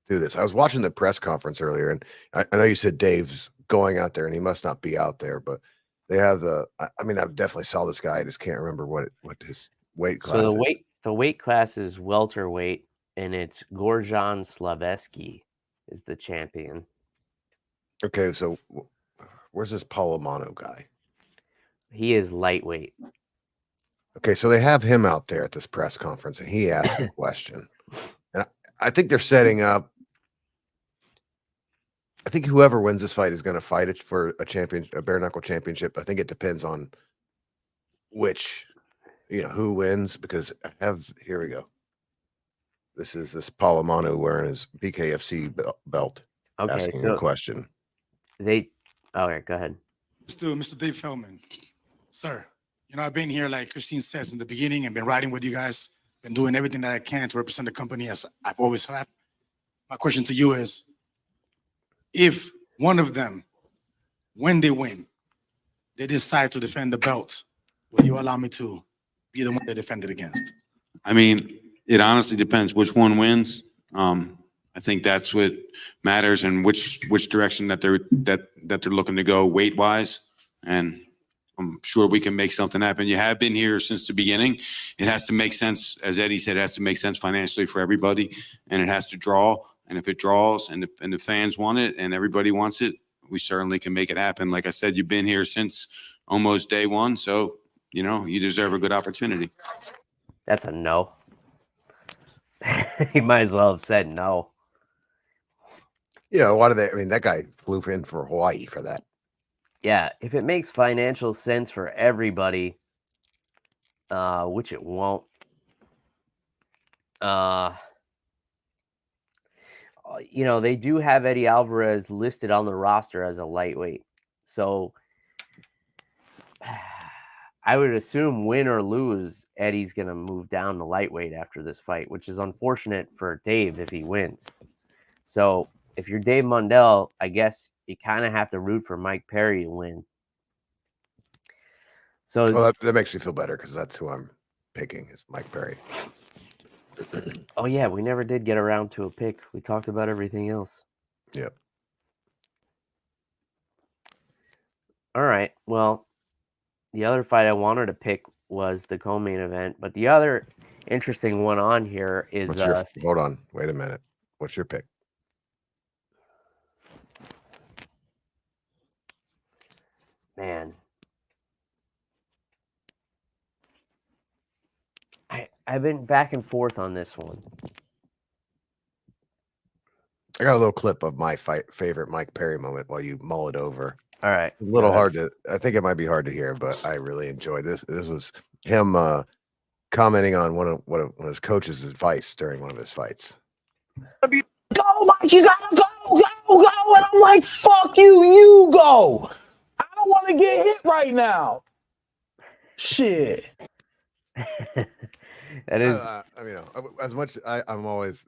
do this. I was watching the press conference earlier, and I know you said Dave's going out there, and he must not be out there, but they have I've definitely saw this guy. I just can't remember what his weight class is. The weight class is welterweight, and it's Gorjan Slaveski is the champion. Okay, so where's this Palomano guy? He is lightweight. Okay, so they have him out there at this press conference, and he asked a question. And I think they're setting up. I think whoever wins this fight is going to fight it for a bare knuckle championship. I think it depends on which, who wins, because here we go. This is Palomano wearing his BKFC belt. Okay, asking a question. Okay, go ahead. Mr. Dave Feldman, sir, I've been here, like Christine says in the beginning, and been riding with you guys, been doing everything that I can to represent the company as I've always have. My question to you is, if one of them, when they win, they decide to defend the belt, will you allow me to be the one they defend it against? I mean, it honestly depends which one wins. I think that's what matters, and which direction that they're looking to go weight wise. And I'm sure we can make something happen. You have been here since the beginning. It has to make sense, as Eddie said, it has to make sense financially for everybody, and it has to draw. And if it draws and the fans want it and everybody wants it, we certainly can make it happen. Like I said, you've been here since almost day one, so you deserve a good opportunity. That's a no. He might as well have said no. Yeah, why do they? I mean, that guy flew in for Hawaii for that. Yeah, if it makes financial sense for everybody, which it won't. They do have Eddie Alvarez listed on the roster as a lightweight. So I would assume, win or lose, Eddie's going to move down to lightweight after this fight, which is unfortunate for Dave if he wins. So if you're Dave Mundell, I guess you kind of have to root for Mike Perry to win. So that makes me feel better, because that's who I'm picking, is Mike Perry. Oh yeah, we never did get around to a pick. We talked about everything else. Yep. All right. Well, the other fight I wanted to pick was the co-main event, but the other interesting one on here is hold on, wait a minute. What's your pick? Man, I've been back and forth on this one. I got a little clip of my favorite Mike Perry moment while you mull it over. All right. A little hard to, I think it might be hard to hear, but I really enjoyed this. This was him commenting on one of his coach's advice during one of his fights. Go, Mike, you gotta go. And I'm like, fuck you, you go. I don't want to get hit right now. Shit. That is, as much I'm always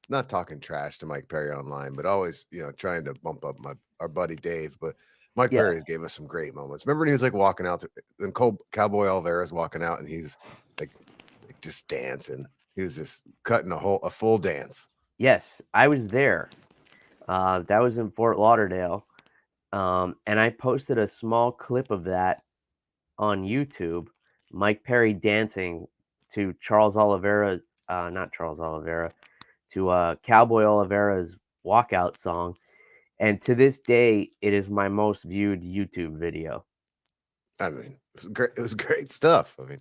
not talking trash to Mike Perry online, but always trying to bump up our buddy Dave. But Mike Perry gave us some great moments. Remember when he was like walking out and Cowboy Alvarez walking out, and he's like just dancing. He was just cutting a full dance. Yes, I was there. That was in Fort Lauderdale, and I posted a small clip of that on YouTube. Mike Perry dancing to Cowboy Oliveira's walkout song. And to this day, it is my most viewed YouTube video. I mean, it was great stuff. I mean,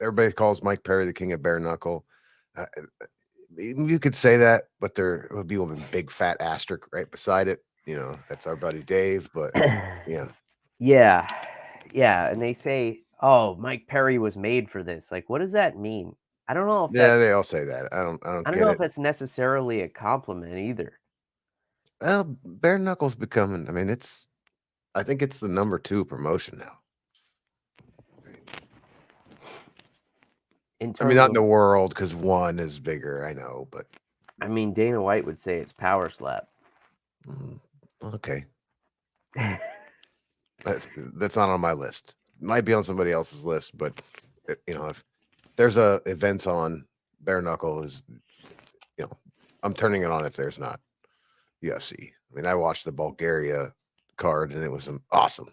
everybody calls Mike Perry the king of bare knuckle. You could say that, but there would be a big fat asterisk right beside it. That's our buddy Dave. But yeah. And they say, "Oh, Mike Perry was made for this." Like, what does that mean? I don't know if they all say that. I don't know if it's necessarily a compliment either. Well, bare knuckles becoming. I mean, I think it's the number 2 promotion now. Not in the world, because one is bigger. I know, but I mean, Dana White would say it's Power Slap. Okay. That's not on my list. It might be on somebody else's list, but if there's events on, bare knuckle is, I'm turning it on if there's not UFC. I mean, I watched the Bulgaria card and it was awesome.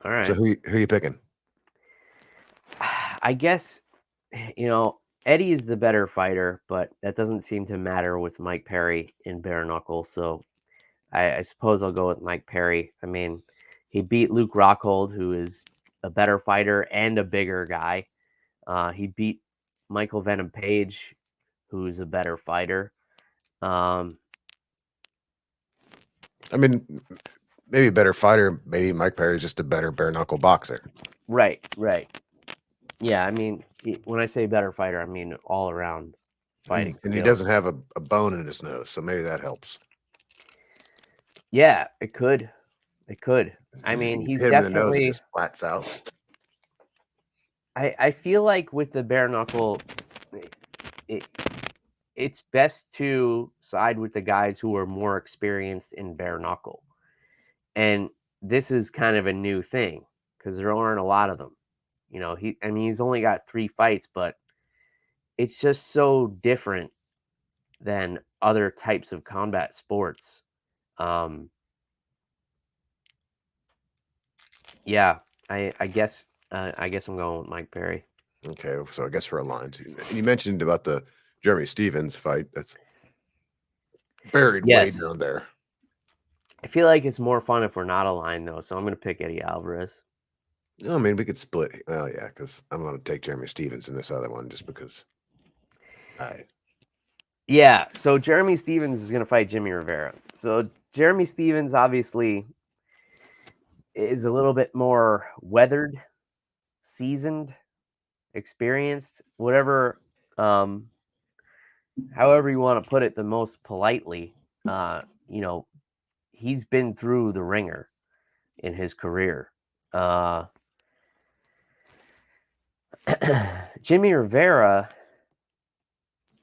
All right. So who are you picking? I guess, Eddie is the better fighter, but that doesn't seem to matter with Mike Perry in bare knuckle. So I suppose I'll go with Mike Perry. I mean, he beat Luke Rockhold, who is a better fighter and a bigger guy. He beat Michael Venom Page, who's a better fighter. I mean, maybe a better fighter. Maybe Mike Perry's just a better bare knuckle boxer. Right. Yeah, I mean, when I say better fighter, I mean all around fighting And he skill. doesn't have a bone in his nose, so maybe that helps. Yeah, it could. It could. I mean, You he's hit him in the nose, it definitely. just flats out. I feel like with the bare knuckle, it's best to side with the guys who are more experienced in bare knuckle. And this is kind of a new thing because there aren't a lot of them. You know, he's only got 3 fights, but it's just so different than other types of combat sports. Yeah, I guess I'm going with Mike Perry. Okay, so I guess we're aligned. And you mentioned about the Jeremy Stevens fight. That's buried way Yes. down there. I feel like it's more fun if we're not aligned, though, so I'm going to pick Eddie Alvarez. I mean, we could split. Well, yeah, because I'm going to take Jeremy Stevens in this other one just because. Yeah, so Jeremy Stevens is going to fight Jimmy Rivera. So Jeremy Stevens obviously is a little bit more weathered, seasoned, experienced, whatever, however you want to put it, the most politely. You know, he's been through the ringer in his career. Jimmy Rivera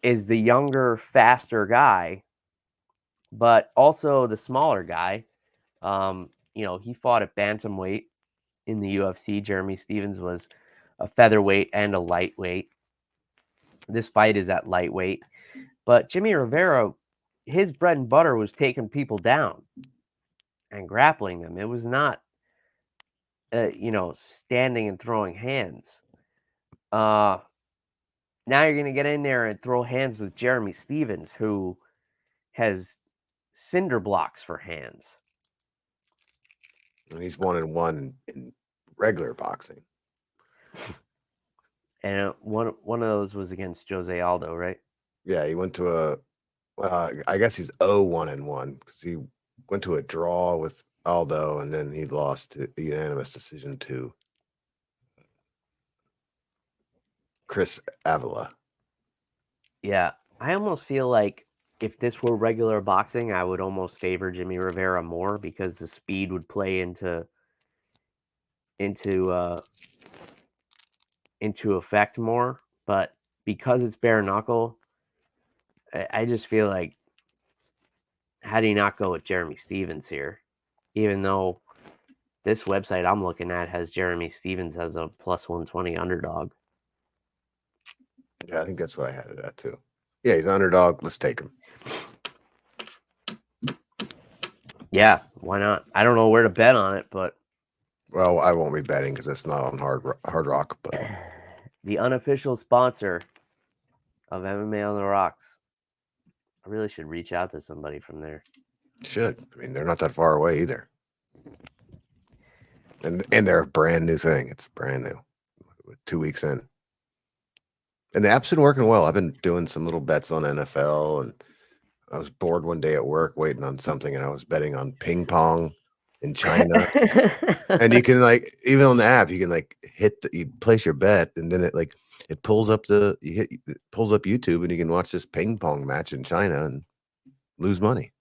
is the younger, faster guy, but also the smaller guy. You know, he fought at bantamweight in the UFC. Jeremy Stevens was a featherweight and a lightweight. This fight is at lightweight. But Jimmy Rivera, his bread and butter was taking people down and grappling them. It was not, you know, standing and throwing hands. Now you're going to get in there and throw hands with Jeremy Stevens, who has cinder blocks for hands. And he's 1-1 in regular boxing. And one of those was against Jose Aldo, right? Yeah, he went to I guess he's 0-1 because he went to a draw with Aldo, and then he lost a unanimous decision to Chris Avila. Yeah, I almost feel like if this were regular boxing, I would almost favor Jimmy Rivera more because the speed would play into effect more. But because it's bare knuckle, I just feel like, how do you not go with Jeremy Stevens here? Even though this website I'm looking at has Jeremy Stevens as a +120 underdog. Yeah, I think that's what I had it at too. Yeah, he's an underdog. Let's take him. Yeah, why not? I don't know where to bet on it, but Well, I won't be betting because it's not on Hard Rock. But the unofficial sponsor of MMA on the Rocks. I really should reach out to somebody from there. should. I mean, they're not that far away either. And they're a brand new thing. It's brand new. 2 weeks in. And the app's been working well. I've been doing some little bets on NFL, and I was bored one day at work waiting on something, and I was betting on ping pong in China. And you can, like, even on the app, you can, like, you place your bet, and then it pulls up pulls up YouTube, and you can watch this ping pong match in China and lose money.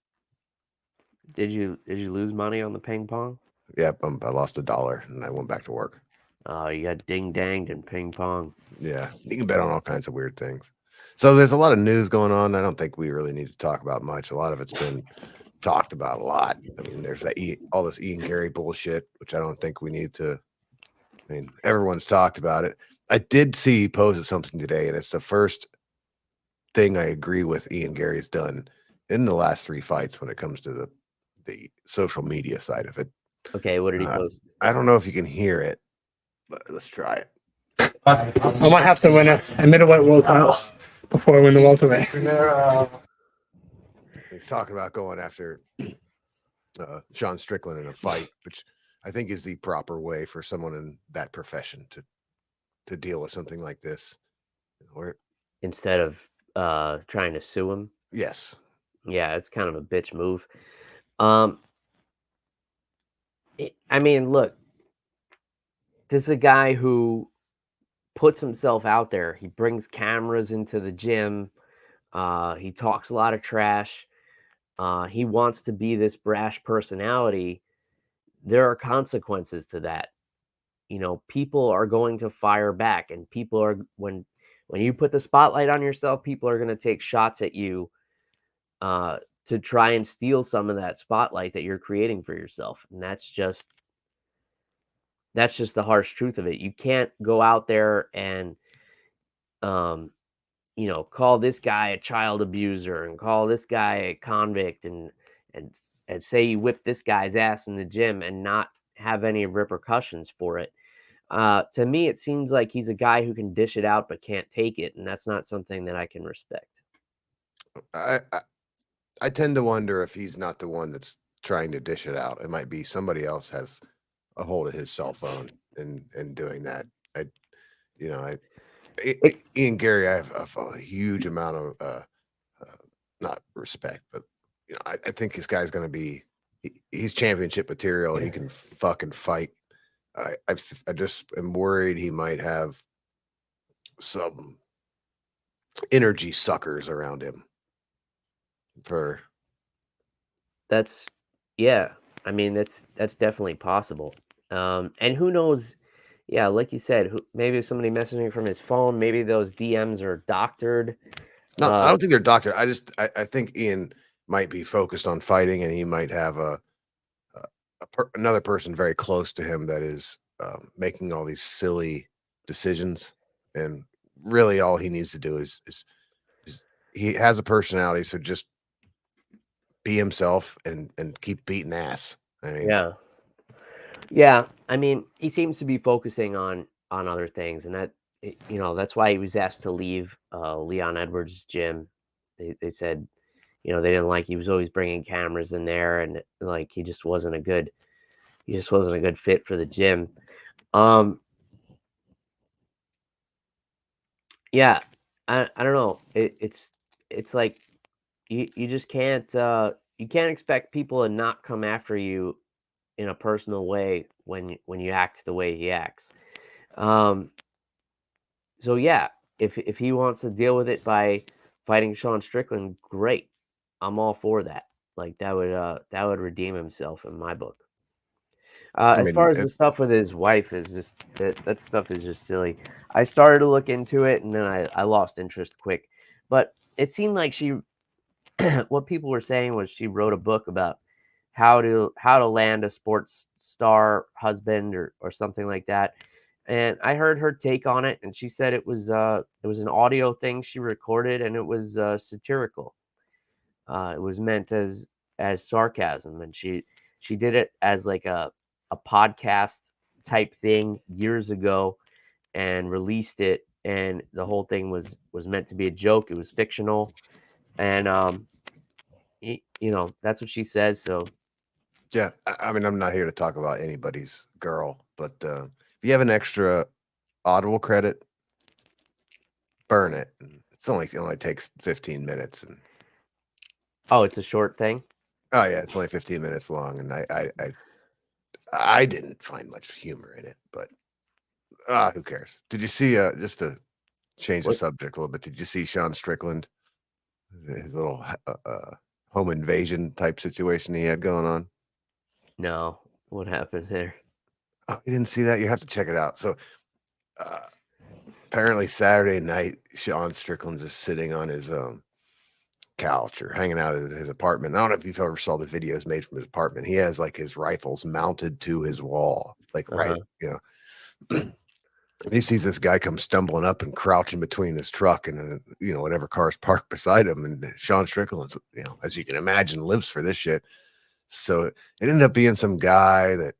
Did you lose money on the ping pong? Yep, I lost $1 and I went back to work. Oh, you got ding-danged in ping pong. Yeah, you can bet on all kinds of weird things. So there's a lot of news going on. I don't think we really need to talk about much. A lot of it's been talked about a lot. I mean, there's all this Ian Gary bullshit, which I don't think we need to. I mean, everyone's talked about it. I did see he posted something today, and it's the first thing I agree with Ian Gary's done in the last 3 fights when it comes to the social media side of it. Okay, what did he post? I don't know if you can hear it, but let's try it. I might have to win a middleweight world title before I win the welterweight. He's talking about going after Sean Strickland in a fight, which I think is the proper way for someone in that profession to deal with something like this. Instead of trying to sue him. Yes. Yeah, it's kind of a bitch move. I mean, look, this is a guy who puts himself out there. He brings cameras into the gym. He talks a lot of trash. He wants to be this brash personality. There are consequences to that. You know, people are going to fire back, and people are when you put the spotlight on yourself, people are going to take shots at you to try and steal some of that spotlight that you're creating for yourself. And that's just the harsh truth of it. You can't go out there and um call this guy a child abuser and call this guy a convict and and say you whipped this guy's ass in the gym and not have any repercussions for it. To me, it seems like he's a guy who can dish it out but can't take it, and that's not something that I can respect. I, I I tend to wonder if he's not the one that's trying to dish it out. It might be somebody else has a hold of his cell phone and doing that. I, you know, Ian Gary, I have a huge amount of not respect, but I think this guy's going to be he's championship material. He can fucking fight. I just am worried he might have some energy suckers around him for That's yeah. I mean, that's definitely possible. And who knows? Yeah, like you said, maybe somebody messaging from his phone. Maybe those DMs are doctored. no, I don't think they're doctor. I think Ian might be focused on fighting, and he might have another person very close to him that is making all these silly decisions, and really all he needs to do is he has a personality, so just be himself and keep beating ass. I mean, Yeah. Yeah, I mean, he seems to be focusing on other things, and that's why he was asked to leave Leon Edwards' gym. They said, they didn't like he was always bringing cameras in there, and like he just wasn't a good fit for the gym. Yeah, I don't know. It's like you just can't you can't expect people to not come after you in a personal way when you act the way he acts. Um, so yeah, if he wants to deal with it by fighting Sean Strickland, great. I'm all for that. Like that would redeem himself in my book. I As mean, far as the stuff with his wife is just that stuff is just silly. I started to look into it and then I lost interest quick. But it seemed like she what people were saying was she wrote a book about how to land a sports star husband or something like that. And I heard her take on it, and she said it was an audio thing she recorded, and it was satirical. It was meant as sarcasm, and she did it as like a podcast type thing years ago, and released it, and the whole thing was meant to be a joke. It was fictional, and that's what she says. So yeah. I mean, I'm not here to talk about anybody's girl, but if you have an extra Audible credit, burn it. It only takes 15 minutes, and oh, it's a short thing. oh yeah, it's only 15 minutes long, and I didn't find much humor in it, but who cares? Did you see just to change the What? subject a little bit? Did you see Sean Strickland, his little home invasion type situation he had going on? No, what happened there? Oh, you didn't see that? You have to check it out. So apparently Saturday night, Sean Strickland's just sitting on his couch or hanging out at his apartment. I don't know if you've ever saw the videos made from his apartment. He has like his rifles mounted to his wall, like right, and he sees this guy come stumbling up and crouching between his truck and whatever car's parked beside him. And Sean Strickland's, as you can imagine, lives for this shit. So it ended up being some guy that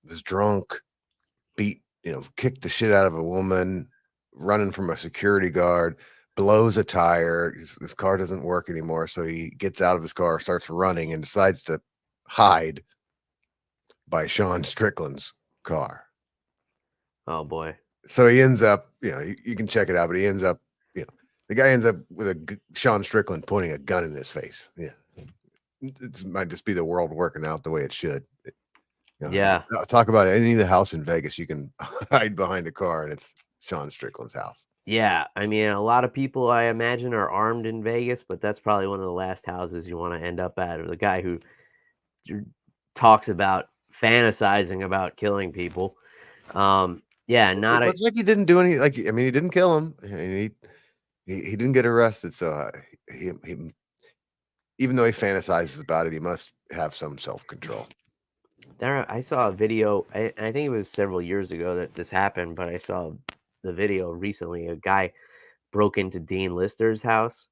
was drunk, kicked the shit out of a woman, running from a security guard, blows a tire. His car doesn't work anymore. So he gets out of his car, starts running, and decides to hide by Sean Strickland's car. Oh boy. So he ends up, you can check it out, but he ends up, the guy ends up with Sean Strickland pointing a gun in his face. Yeah. It might just be the world working out the way it should. You know, Yeah. talk about any of the house in Vegas. You can hide behind a car, and it's Sean Strickland's house. Yeah, I mean, a lot of people I imagine are armed in Vegas, but that's probably one of the last houses you want to end up at, or the guy who talks about fantasizing about killing people. Yeah, It looks like he didn't do any. Like, I mean, he didn't kill him, and he didn't get arrested. So he even though he fantasizes about it, he must have some self control. there. I saw a video. I think it was several years ago that this happened, but I saw the video recently. A guy broke into Dean Lister's house.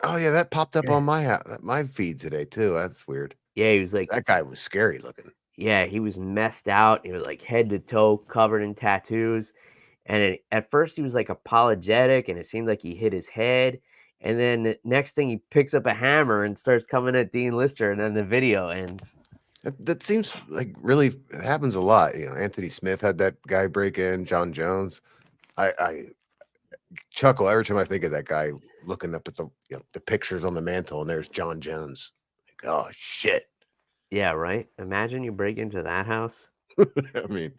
Oh yeah, that popped up on my feed today too. That's weird. Yeah, he was like, That guy was scary looking. yeah, he was messed out. He was like head to toe covered in tattoos. And at first he was like apologetic and it seemed like he hit his head. And then the next thing he picks up a hammer and starts coming at Dean Lister, and then the video ends. That seems like really it happens a lot. You know, Anthony Smith had that guy break in, John Jones. I chuckle every time I think of that guy looking up at the pictures on the mantle, and there's John Jones. Like, oh shit. Yeah, right? Imagine you break into that house. I mean,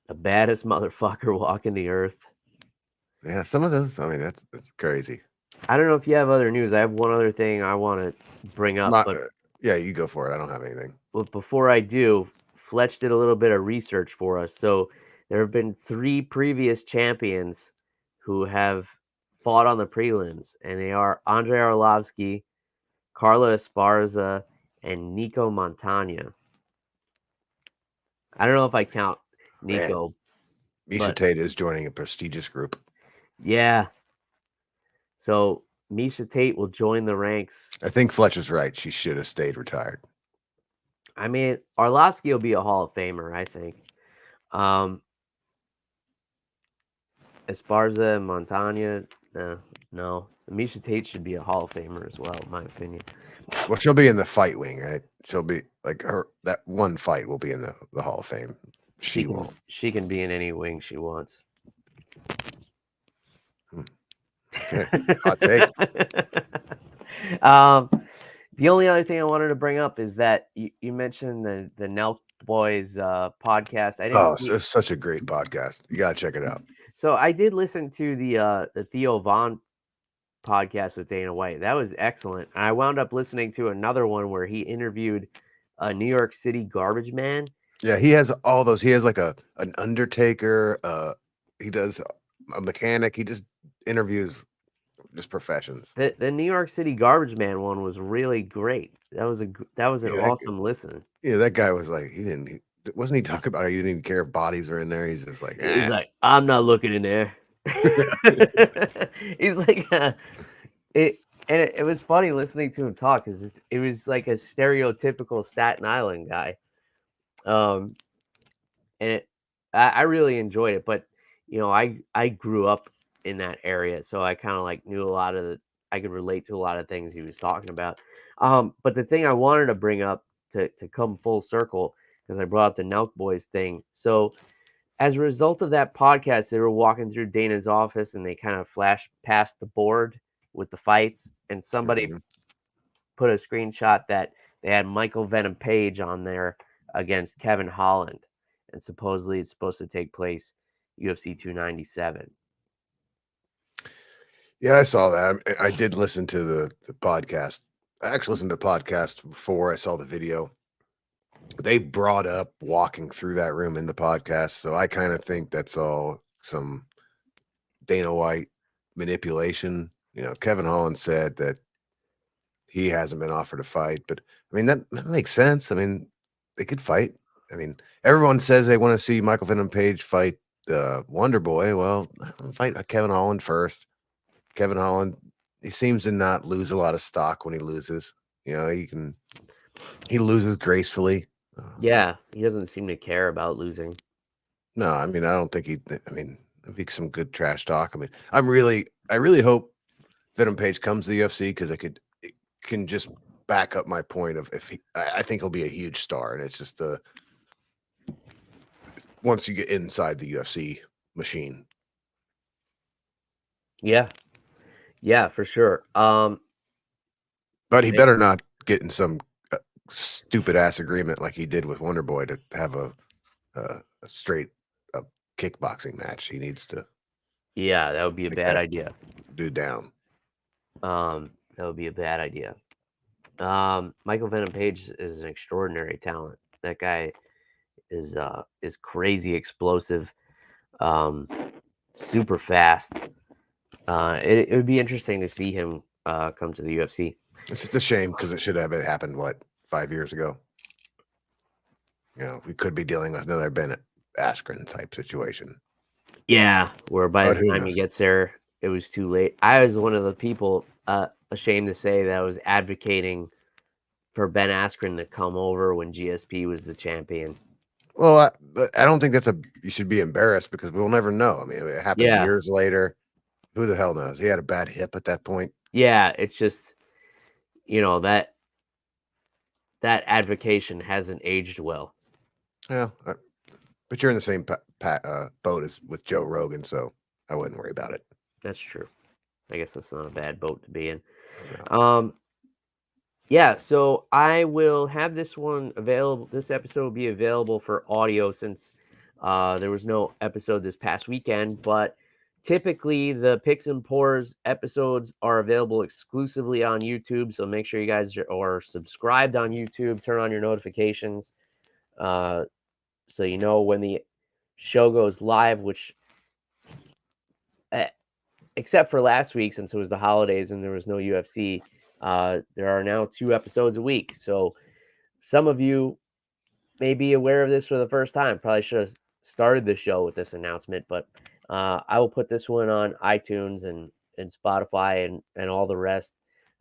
The baddest motherfucker walking the earth. yeah, some of those. I mean, that's crazy. I don't know if you have other news. I have one other thing I want to bring up. Yeah, you go for it. I don't have anything. But before I do, Fletch did a little bit of research for us. So there have been 3 previous champions who have fought on the prelims, and they are Andrei Arlovsky, Carla Esparza, and Nico Montana. I don't know if I count Nico. Misha Tate is joining a prestigious group. Yeah. So Misha Tate will join the ranks. I think Fletcher's right. She should have stayed retired. I mean, Arlovsky will be a Hall of Famer, I think. Esparza and Montana, no. Misha Tate should be a Hall of Famer as well, in my opinion. Well, she'll be in the fight wing, right? She'll be like that one fight will be in the Hall of Fame. She won't. She can be in any wing she wants. Okay. Hot take. The only other thing I wanted to bring up is that you mentioned the Nelk Boys podcast. It's such a great podcast. You gotta check it out. So I did listen to the Theo Vaughn podcast with Dana White. That was excellent. And I wound up listening to another one where he interviewed a New York City garbage man. Yeah, he has all those. He has like an undertaker. He does a mechanic. He just interviews just professions. The New York City garbage man one was really great. That was an awesome listen. Yeah, that guy was like, wasn't he talking about how he didn't even care if bodies were in there? He's just like, He's like, I'm not looking in there. He's like, it was funny listening to him talk because it was like a stereotypical Staten Island guy. And I really enjoyed it, but I grew up in that area, so I kind of like knew I could relate to a lot of things he was talking about. But the thing I wanted to bring up to come full circle, because I brought up the Nelk Boys thing. So as a result of that podcast, they were walking through Dana's office and they kind of flashed past the board with the fights, and somebody put a screenshot that they had Michael Venom Page on there against Kevin Holland, and supposedly it's supposed to take place UFC 297. Yeah, I saw that. I did listen to the podcast. I actually listened to the podcast before I saw the video. They brought up walking through that room in the podcast, so I kind of think that's all some Dana White manipulation. Kevin Holland said that he hasn't been offered a fight, but I mean that makes sense. I mean, they could fight. I mean, everyone says they want to see Michael Venom Page fight Wonder Boy. Well, fight Kevin Holland first. Kevin Holland, he seems to not lose a lot of stock when he loses. He loses gracefully. Yeah, he doesn't seem to care about losing. No, I mean, I don't think it'd be some good trash talk. I mean, I really hope Venom Page comes to the UFC because it can just back up my point of I think he'll be a huge star, and it's just once you get inside the UFC machine. Yeah, for sure. But he better not get in some stupid ass agreement like he did with Wonder Boy to have a straight up kickboxing match. He needs to Yeah, that would be a take bad that idea. dude down. That would be a bad idea. Michael Venom Page is an extraordinary talent. That guy is crazy explosive, super fast. It would be interesting to see him come to the UFC. It's just a shame because it should have happened 5 years ago. You know, we could be dealing with another Ben Askren type situation. Yeah, where by But the who time he knows? gets there, it was too late. I was one of the people ashamed to say that I was advocating for Ben Askren to come over when GSP was the champion. Well, but I don't think you should be embarrassed because we'll never know. I mean, it happened Yeah. years later. Who the hell knows? He had a bad hip at that point. Yeah, it's just, you know, that advocation hasn't aged well. Yeah, but you're in the same boat as with Joe Rogan, so I wouldn't worry about it. That's true. I guess that's not a bad boat to be in. No. Yeah, so I will have this one available. This episode will be available for audio since there was no episode this past weekend. But typically, the Picks and Pours episodes are available exclusively on YouTube. So make sure you guys are subscribed on YouTube. Turn on your notifications so you know when the show goes live, which except for last week, since it was the holidays and there was no UFC, there are now 2 episodes a week. So some of you may be aware of this for the first time. Probably should have started the show with this announcement, but I will put this one on iTunes and Spotify and all the rest.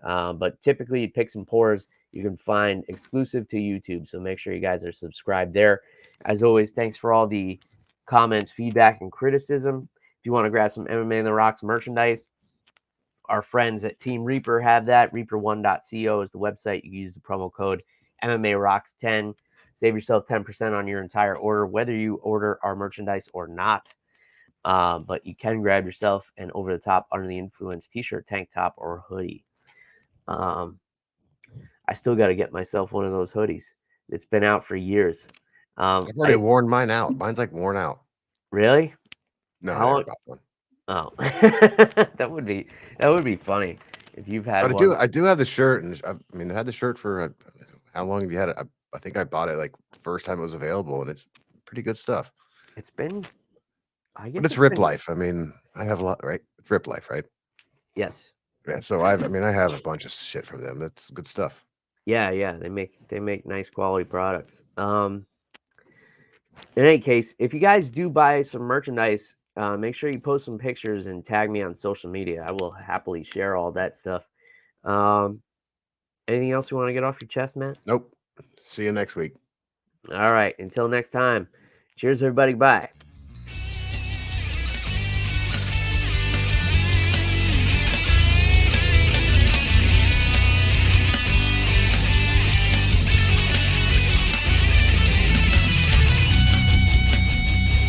But typically, Picks and Pours you can find exclusive to YouTube. So make sure you guys are subscribed there. As always, thanks for all the comments, feedback, and criticism. If you want to grab some MMA in the Rocks merchandise, our friends at Team Reaper have that. Reaper1.co is the website. You can use the promo code MMA Rocks 10. Save yourself 10% on your entire order, whether you order our merchandise or not. But you can grab yourself an over the top, under the influence t-shirt, tank top, or hoodie. I still got to get myself one of those hoodies. It's been out for years. I've already worn mine out. Mine's like worn out. Really? No, How I never long- bought one. Oh, that would be funny if you've had But one. I do have the shirt, and I had the shirt for how long have you had it? I think I bought it like first time it was available, and it's pretty good stuff. It's been, I guess, But it's Rip Life. I mean, I have a lot, right? It's Rip Life, right? Yes. Yeah. So I have a bunch of shit from them. That's good stuff. Yeah. They make nice quality products. In any case, if you guys do buy some merchandise, make sure you post some pictures and tag me on social media. I will happily share all that stuff. Anything else you want to get off your chest, Matt? Nope. See you next week. All right. Until next time. Cheers, everybody. Bye.